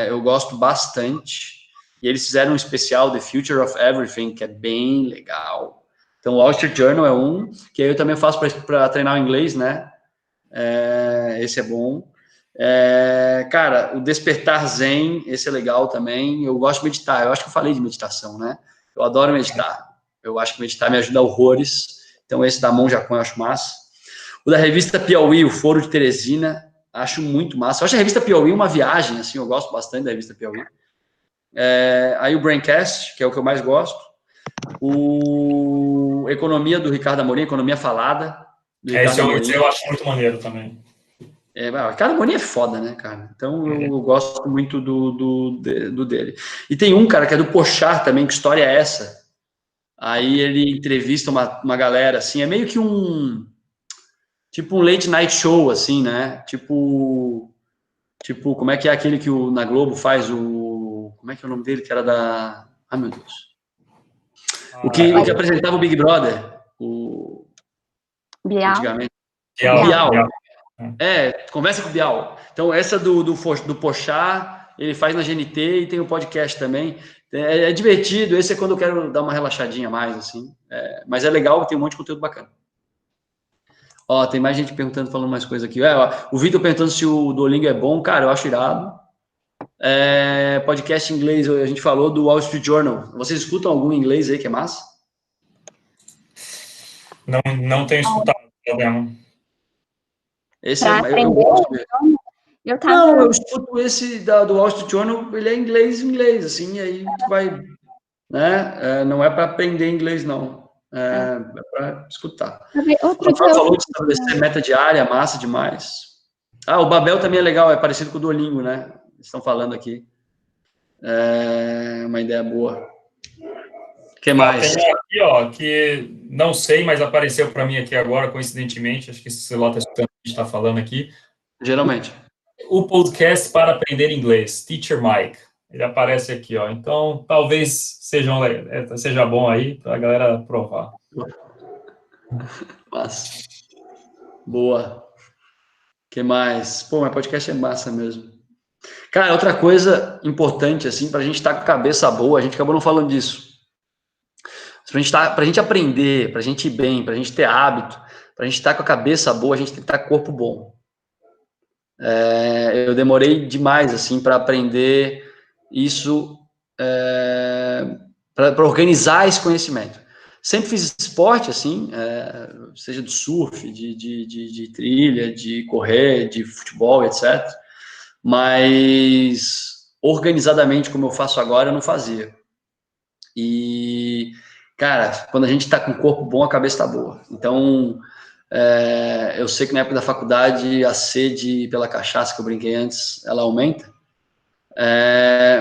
Speaker 1: eu gosto bastante, e eles fizeram um especial, The Future of Everything, que é bem legal. Então, o Wall Street Journal é um, que eu também faço para treinar o inglês, né? Esse é bom. Cara, o Despertar Zen, esse é legal também. Eu gosto de meditar, eu acho que eu falei de meditação, né? Eu adoro meditar. Eu acho que meditar me ajuda horrores. Então, esse da Monja Coen eu acho massa. O da revista Piauí, o Foro de Teresina, acho muito massa. Eu acho a revista Piauí uma viagem, assim, eu gosto bastante da revista Piauí. Aí o Braincast, que é o que eu mais gosto. O Economia do Ricardo Amorim, Economia Falada.
Speaker 3: Esse eu acho muito maneiro também.
Speaker 1: Ricardo Amorim é foda, né, cara? Então eu gosto muito do dele. E tem um, cara, que é do Porchat também, que história é essa? Aí ele entrevista uma galera, assim, é meio que tipo um late night show, assim, né? Tipo, como é que é aquele que na Globo faz como é que é o nome dele? Que era da... Ai, meu Deus. O que apresentava o Big Brother,
Speaker 2: Bial.
Speaker 1: Antigamente.
Speaker 3: Bial.
Speaker 1: Conversa com o Bial. Então, essa do Porchat, ele faz na GNT e tem o podcast também. É divertido, esse é quando eu quero dar uma relaxadinha mais, assim. Mas é legal, tem um monte de conteúdo bacana. Tem mais gente perguntando, falando mais coisas aqui. O Vitor perguntando se o Duolingo é bom. Cara, eu acho irado. Podcast em inglês, a gente falou do Wall Street Journal. Vocês escutam algum em inglês aí que é massa?
Speaker 3: Não tenho escutado, problema.
Speaker 1: Esse eu gosto mesmo.
Speaker 2: Não,
Speaker 1: eu escuto esse do Wall Street Journal, ele é inglês, assim, aí vai, né? Não é para aprender inglês, não. É para escutar. O Rafael falou de estabelecer meta diária, massa demais. O Babel também é legal, é parecido com o Duolingo, né? Estão falando aqui. É uma ideia boa. O que mais?
Speaker 3: Tem aqui, ó, que não sei, mas apareceu para mim aqui agora, coincidentemente, acho que esse celular está escutando o que a gente está falando aqui.
Speaker 1: Geralmente.
Speaker 3: O podcast para aprender inglês, Teacher Mike. Ele aparece aqui, ó. Então, talvez seja bom aí para a galera provar.
Speaker 1: Massa. Boa. O que mais? Pô, mas podcast é massa mesmo. Cara, outra coisa importante, assim, pra gente estar com a cabeça boa, a gente acabou não falando disso. Pra gente aprender, pra gente ir bem, pra gente ter hábito, pra gente estar com a cabeça boa, a gente tem que estar com o corpo bom. Eu demorei demais, assim, para aprender isso, para organizar esse conhecimento. Sempre fiz esporte, assim, seja de surf, de trilha, de correr, de futebol, etc. Mas organizadamente, como eu faço agora, eu não fazia. E, cara, quando a gente está com o corpo bom, a cabeça está boa. Então, eu sei que na época da faculdade a sede pela cachaça que eu brinquei antes, ela aumenta.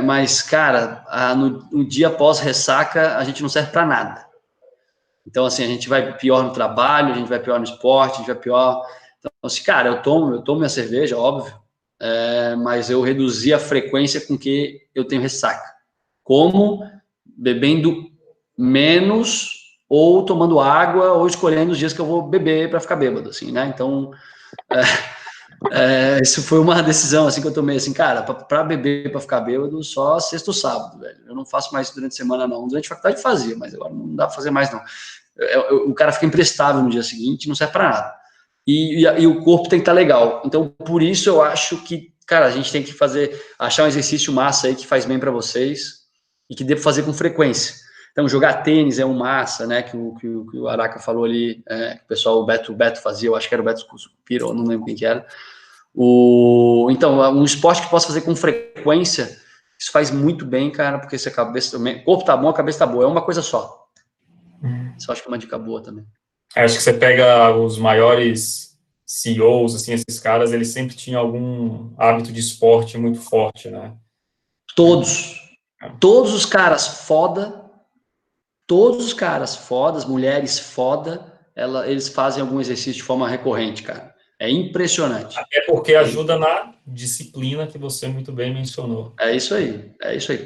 Speaker 1: Mas, cara, no dia após ressaca, a gente não serve para nada. Então, assim, a gente vai pior no trabalho, a gente vai pior no esporte, a gente vai pior... Então, assim, cara, eu tomo minha cerveja, óbvio, mas eu reduzi a frequência com que eu tenho ressaca. Como? Bebendo menos, ou tomando água, ou escolhendo os dias que eu vou beber para ficar bêbado, assim, né? Então, isso foi uma decisão, assim, que eu tomei, assim, cara, para beber, para ficar bêbado, só sexta ou sábado, velho. Eu não faço mais durante a semana, não. Durante a faculdade fazia, mas agora não dá para fazer mais, não. O cara fica imprestável no dia seguinte, não serve para nada. E o corpo tem que estar legal. Então, por isso eu acho que, cara, a gente tem que achar um exercício massa aí que faz bem para vocês e que dê para fazer com frequência. Então, jogar tênis é um massa, né, que o Araca falou ali, que o pessoal, o Beto fazia, eu acho que era o Beto Piro, não lembro quem que era. Então, um esporte que possa fazer com frequência, isso faz muito bem, cara, porque se o corpo tá bom, a cabeça tá boa, é uma coisa só. Isso eu acho que é uma dica boa também.
Speaker 3: Acho que você pega os maiores CEOs, assim, esses caras, eles sempre tinham algum hábito de esporte muito forte, né?
Speaker 1: Todos os caras foda, as mulheres foda, eles fazem algum exercício de forma recorrente, cara. É impressionante.
Speaker 3: Até porque ajuda na disciplina que você muito bem mencionou.
Speaker 1: É isso aí.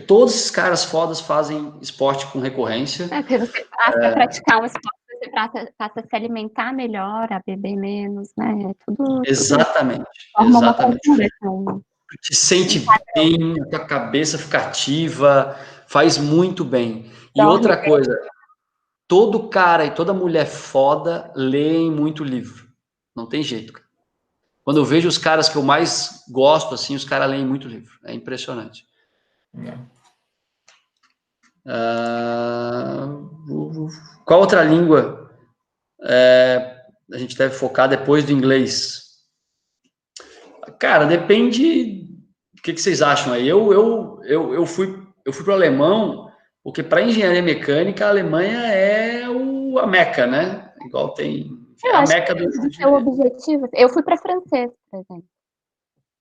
Speaker 1: Todos esses caras fodas fazem esporte com recorrência.
Speaker 2: Porque você passa a praticar um esporte, você passa a se alimentar melhor, a beber menos, né? Tudo.
Speaker 1: Exatamente.
Speaker 2: Forma uma
Speaker 1: Exatamente.
Speaker 2: conjunção.
Speaker 1: Te sente bem, a tua cabeça fica ativa, faz muito bem. E outra coisa, todo cara e toda mulher foda leem muito livro. Não tem jeito, cara. Quando eu vejo os caras que eu mais gosto, assim, os caras leem muito livro. É impressionante. Qual outra língua a gente deve focar depois do inglês? Cara, depende do que vocês acham aí. Eu fui para o alemão, porque para engenharia mecânica, a Alemanha é a meca, né? Igual tem... a meca do
Speaker 2: seu objetivo. Eu fui para francês, por exemplo.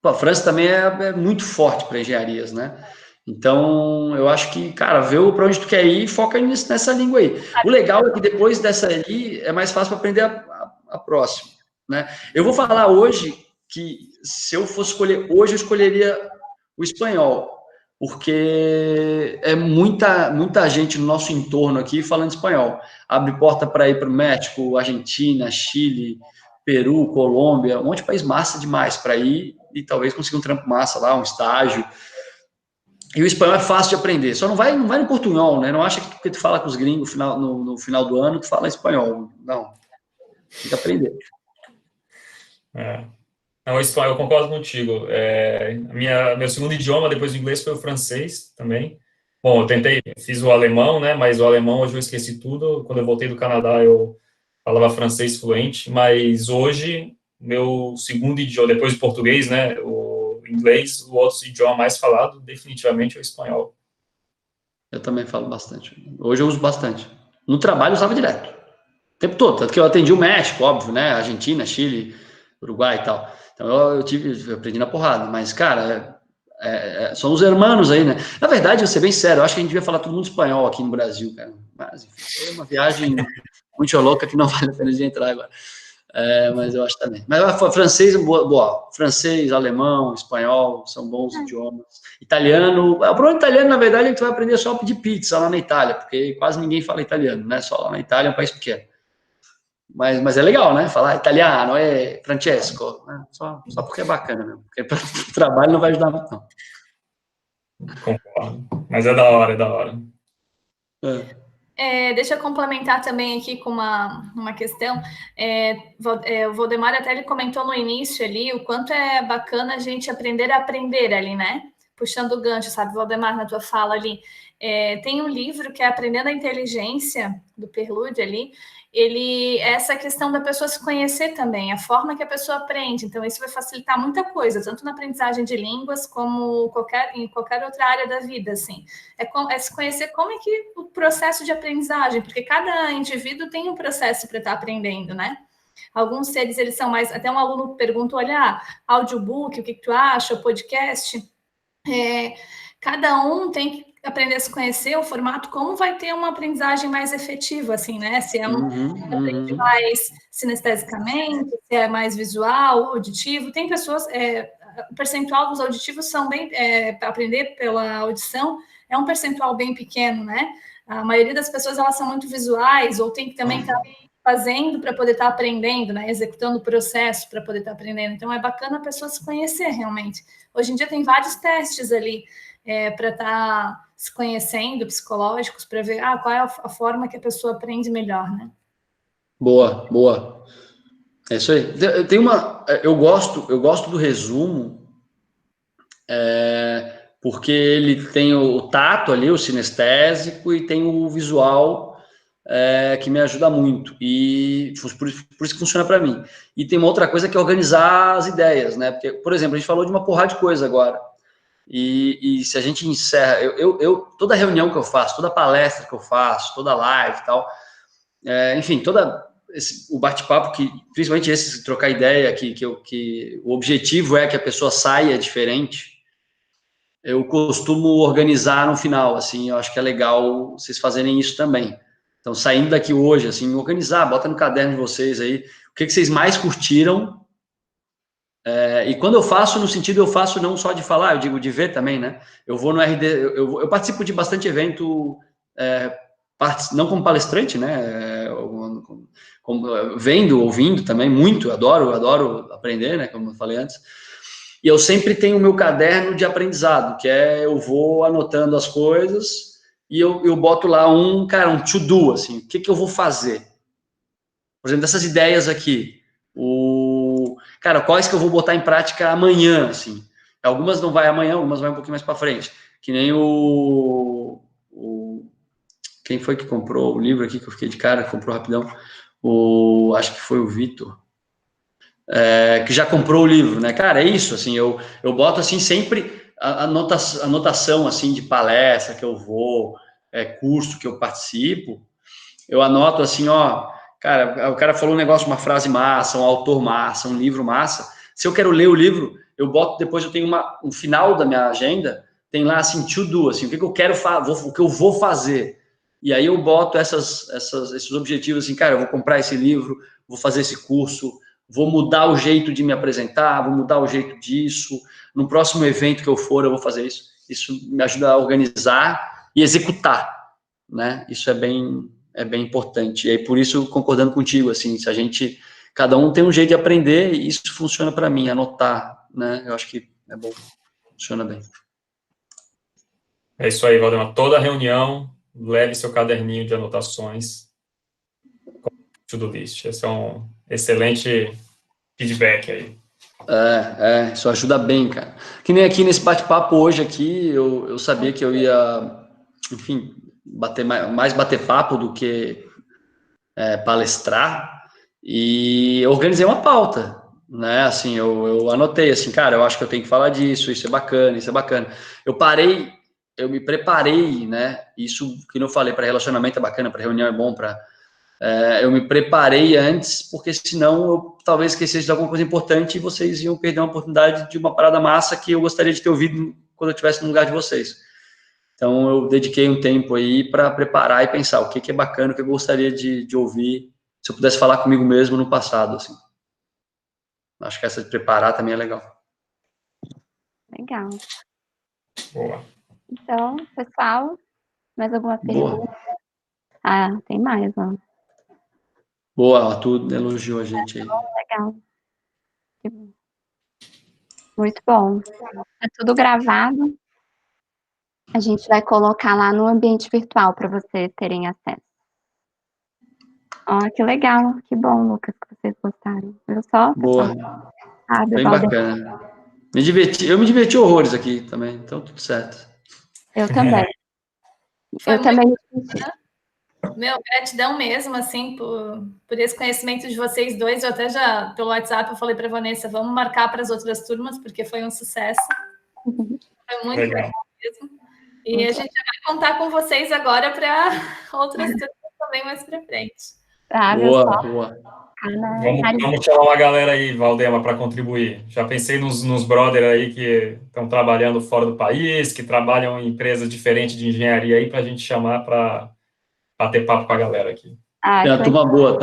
Speaker 1: A França também é muito forte para engenharias, né? Então, eu acho que, cara, vê para onde tu quer ir e foca nessa língua aí. O legal é que depois dessa ali, é mais fácil para aprender a próxima, né? Eu vou falar hoje que, se eu fosse escolher hoje, eu escolheria o espanhol, porque é muita gente no nosso entorno aqui falando espanhol. Abre porta para ir para o México, Argentina, Chile, Peru, Colômbia, um monte de país massa demais para ir e talvez conseguir um trampo massa lá, um estágio. E o espanhol é fácil de aprender, só não vai no portunhol, né? Não acha que porque tu fala com os gringos no final do ano, tu fala espanhol. Não, tem que aprender.
Speaker 3: Não, eu concordo contigo. Meu segundo idioma, depois do inglês, foi o francês também. Bom, fiz o alemão, né? Mas o alemão hoje eu esqueci tudo. Quando eu voltei do Canadá, eu falava francês fluente, mas hoje, meu segundo idioma, depois do português, né? O inglês, o outro idioma mais falado, definitivamente, é o espanhol.
Speaker 1: Eu também falo bastante. Hoje eu uso bastante. No trabalho eu usava direto. O tempo todo. Tanto que eu atendi o México, óbvio, né? Argentina, Chile, Uruguai e tal. Então eu aprendi na porrada. Mas, cara, Somos hermanos aí, né? Na verdade, vou ser bem sério, eu acho que a gente devia falar todo mundo espanhol aqui no Brasil, cara. Mas, enfim, é uma viagem muito louca que não vale a pena de entrar agora. Mas eu acho também. Mas francês, boa. Francês, alemão, espanhol, são bons idiomas. Italiano, o problema italiano, na verdade, a gente vai aprender só a pedir pizza lá na Itália, porque quase ninguém fala italiano, né? Só lá na Itália é um país pequeno. Mas é legal, né? Falar italiano, Francesco, né? Só porque é bacana mesmo. Porque para o trabalho não vai ajudar muito, não.
Speaker 3: Concordo. Mas é da hora, é da hora.
Speaker 4: Deixa eu complementar também aqui com uma questão. O Valdemar até ele comentou no início ali o quanto é bacana a gente aprender a aprender ali, né? Puxando o gancho, sabe, Valdemar, na tua fala ali. Tem um livro que é Aprendendo a Inteligência, do Perlude ali. Essa questão da pessoa se conhecer também, a forma que a pessoa aprende. Então, isso vai facilitar muita coisa, tanto na aprendizagem de línguas, como em qualquer outra área da vida, assim. É se conhecer como é que o processo de aprendizagem, porque cada indivíduo tem um processo para estar aprendendo, né? Alguns seres, eles são mais... Até um aluno perguntou, olha, audiobook, o que tu acha, o podcast... cada um tem que aprender a se conhecer, o formato, como vai ter uma aprendizagem mais efetiva, assim, né? Se aprende mais sinestesicamente, se é mais visual, auditivo. Tem pessoas, o percentual dos auditivos são bem, para aprender pela audição, é um percentual bem pequeno, né? A maioria das pessoas, elas são muito visuais, ou tem que também estar fazendo para poder estar aprendendo, né? Executando o processo para poder estar aprendendo. Então, é bacana a pessoa se conhecer, realmente. Hoje em dia tem vários testes ali, para estar se conhecendo, psicológicos, para ver qual é a forma que a pessoa aprende melhor, né?
Speaker 1: Boa. É isso aí. Eu gosto do resumo, porque ele tem o tato ali, o sinestésico, e tem o visual, que me ajuda muito. E por isso que funciona para mim. E tem uma outra coisa que é organizar as ideias, né? Porque, por exemplo, a gente falou de uma porrada de coisa agora. E se a gente encerra, toda reunião que eu faço, toda palestra que eu faço, toda live e tal, enfim, o bate-papo, principalmente esse, trocar ideia, que o objetivo é que a pessoa saia diferente, eu costumo organizar no final, assim, eu acho que é legal vocês fazerem isso também. Então, saindo daqui hoje, assim, organizar, bota no caderno de vocês aí, o que vocês mais curtiram. E quando eu faço, no sentido, eu faço não só de falar, eu digo de ver também, né? Eu vou no RD, eu participo de bastante evento, não como palestrante, né? Vendo, ouvindo também, muito, adoro aprender, né? Como eu falei antes. E eu sempre tenho o meu caderno de aprendizado, que eu vou anotando as coisas e eu boto lá um to-do, assim, o que eu vou fazer? Por exemplo, dessas ideias aqui, quais que eu vou botar em prática amanhã, assim. Algumas não vai amanhã, algumas vai um pouquinho mais para frente. Que nem quem foi que comprou o livro aqui, que eu fiquei de cara, comprou rapidão? Acho que foi o Vitor. Que já comprou o livro, né? Cara, é isso, assim, eu boto, assim, sempre anotação, assim, de palestra que eu vou, curso que eu participo, eu anoto, assim, cara, o cara falou um negócio, uma frase massa, um autor massa, um livro massa. Se eu quero ler o livro, eu boto, depois eu tenho um final da minha agenda, tem lá, assim, to do, assim, o que eu quero o que eu vou fazer. E aí eu boto esses objetivos, assim, cara, eu vou comprar esse livro, vou fazer esse curso, vou mudar o jeito de me apresentar, vou mudar o jeito disso, no próximo evento que eu for, eu vou fazer isso. Isso me ajuda a organizar e executar, né? Isso é bem importante. E aí, por isso, concordando contigo, assim, cada um tem um jeito de aprender e isso funciona para mim, anotar, né? Eu acho que é bom, funciona bem.
Speaker 3: É isso aí, Valdemar. Toda reunião, leve seu caderninho de anotações com to-do list. Esse é um excelente feedback aí.
Speaker 1: Isso ajuda bem, cara. Que nem aqui nesse bate-papo hoje aqui, eu sabia que eu ia, enfim, mais bater papo do que palestrar, e eu organizei uma pauta, né? Assim, eu anotei assim, cara, eu acho que eu tenho que falar disso, isso é bacana, isso é bacana. Eu me preparei, né? Isso que eu falei, para relacionamento é bacana, para reunião é bom, para eu me preparei antes, porque senão eu talvez esquecesse de alguma coisa importante e vocês iam perder uma oportunidade de uma parada massa que eu gostaria de ter ouvido quando eu estivesse no lugar de vocês. Então, eu dediquei um tempo aí para preparar e pensar o que é bacana, o que eu gostaria de ouvir, se eu pudesse falar comigo mesmo no passado, assim. Acho que essa de preparar também é legal.
Speaker 2: Legal.
Speaker 3: Boa.
Speaker 2: Então, pessoal, mais alguma pergunta? Ah, tem mais, ó.
Speaker 1: Boa, tudo elogiou a gente aí.
Speaker 2: Legal. Muito bom. É tudo gravado. A gente vai colocar lá no ambiente virtual para vocês terem acesso. Ó, que legal. Que bom, Lucas, que vocês gostaram. Viu só?
Speaker 1: Boa. Bem bacana. Eu me diverti horrores aqui também, então tudo certo.
Speaker 2: Eu também.
Speaker 4: Foi
Speaker 2: Eu também.
Speaker 4: Meu, gratidão mesmo, assim, por esse conhecimento de vocês dois. Eu até já, pelo WhatsApp, eu falei para a Vanessa, vamos marcar para as outras turmas, porque foi um sucesso. Foi muito legal mesmo. E a gente vai contar com vocês agora para outras turmas também mais para frente.
Speaker 1: Boa.
Speaker 3: Vamos chamar uma galera aí, Valdema, para contribuir. Já pensei nos brothers aí que estão trabalhando fora do país, que trabalham em empresas diferentes de engenharia aí, para a gente chamar para bater papo com a galera aqui.
Speaker 1: Tem uma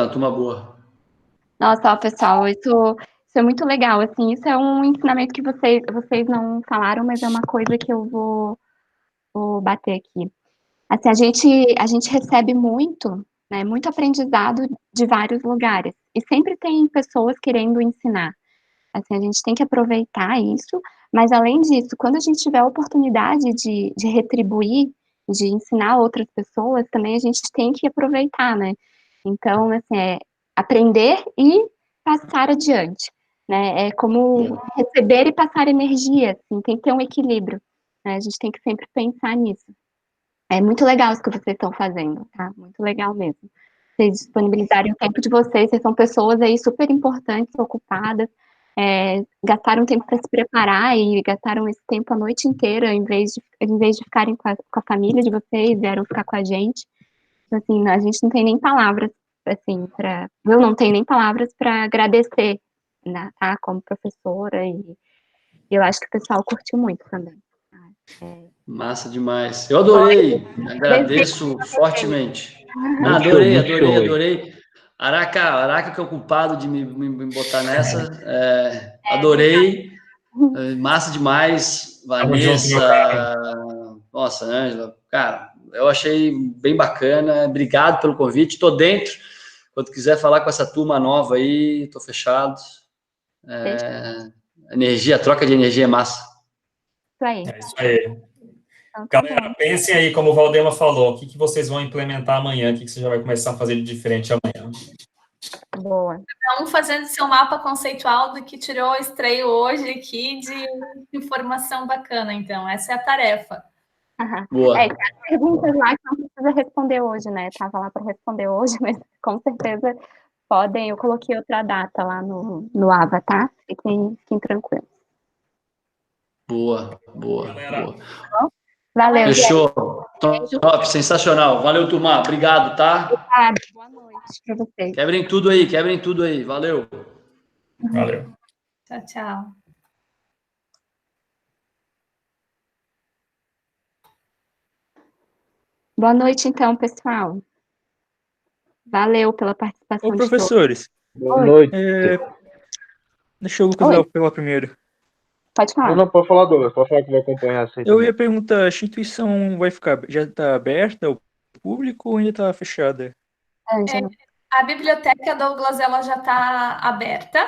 Speaker 1: turma boa.
Speaker 2: Nossa, ó, pessoal, isso é muito legal, assim, isso é um ensinamento que vocês não falaram, mas é uma coisa que eu vou bater aqui. Assim, a gente recebe muito, né, muito aprendizado de vários lugares, e sempre tem pessoas querendo ensinar. Assim, a gente tem que aproveitar isso, mas além disso, quando a gente tiver a oportunidade de retribuir, de ensinar outras pessoas, também a gente tem que aproveitar, né? Então, assim, aprender e passar adiante, né? É como receber e passar energia, assim, tem que ter um equilíbrio, né? A gente tem que sempre pensar nisso. É muito legal isso que vocês estão fazendo, tá? Muito legal mesmo. Vocês disponibilizarem o tempo de vocês são pessoas aí super importantes, ocupadas, gastaram tempo para se preparar e gastaram esse tempo a noite inteira, em vez de ficarem com a família de vocês, vieram ficar com a gente. Então, assim, a gente não tem nem palavras, assim, eu não tenho nem palavras para agradecer, né, tá, como professora, e eu acho que o pessoal curtiu muito também.
Speaker 1: Massa demais. Eu adorei, agradeço fortemente. Adorei. Araca que é o culpado de me botar nessa. Adorei. Massa demais. Vanessa. Nossa, Ângela. Cara, eu achei bem bacana. Obrigado pelo convite. Estou dentro. Quando quiser falar com essa turma nova aí, estou fechado. Troca de energia é massa.
Speaker 3: É isso aí. Galera, pensem aí, como o Valdema falou, o que vocês vão implementar amanhã, o que você já vai começar a fazer de diferente amanhã.
Speaker 2: Boa.
Speaker 4: Cada um fazendo seu mapa conceitual do que tirou o estreio hoje aqui de informação bacana, então. Essa é a tarefa.
Speaker 1: Boa.
Speaker 2: Tem as perguntas lá que não precisa responder hoje, né? Tava lá para responder hoje, mas com certeza podem. Eu coloquei outra data lá no avatar, fiquem tranquilos.
Speaker 1: Boa.
Speaker 2: Valeu.
Speaker 1: Fechou. Top, sensacional. Valeu, turma. Obrigado, tá?
Speaker 2: Obrigada. Boa noite para vocês.
Speaker 1: Quebrem tudo aí. Valeu.
Speaker 3: Valeu.
Speaker 4: Tchau.
Speaker 2: Boa noite, então, pessoal. Valeu pela participação.
Speaker 9: Oi, professores.
Speaker 5: Boa noite.
Speaker 9: Deixa o Lucas falar primeiro.
Speaker 2: Pode falar.
Speaker 5: Não, pode falar, Douglas. Pode falar que vai acompanhar assim.
Speaker 9: Eu ia perguntar, a instituição já está aberta ao público ou ainda está fechada?
Speaker 2: Ângela.
Speaker 4: A biblioteca Douglas, ela já está aberta.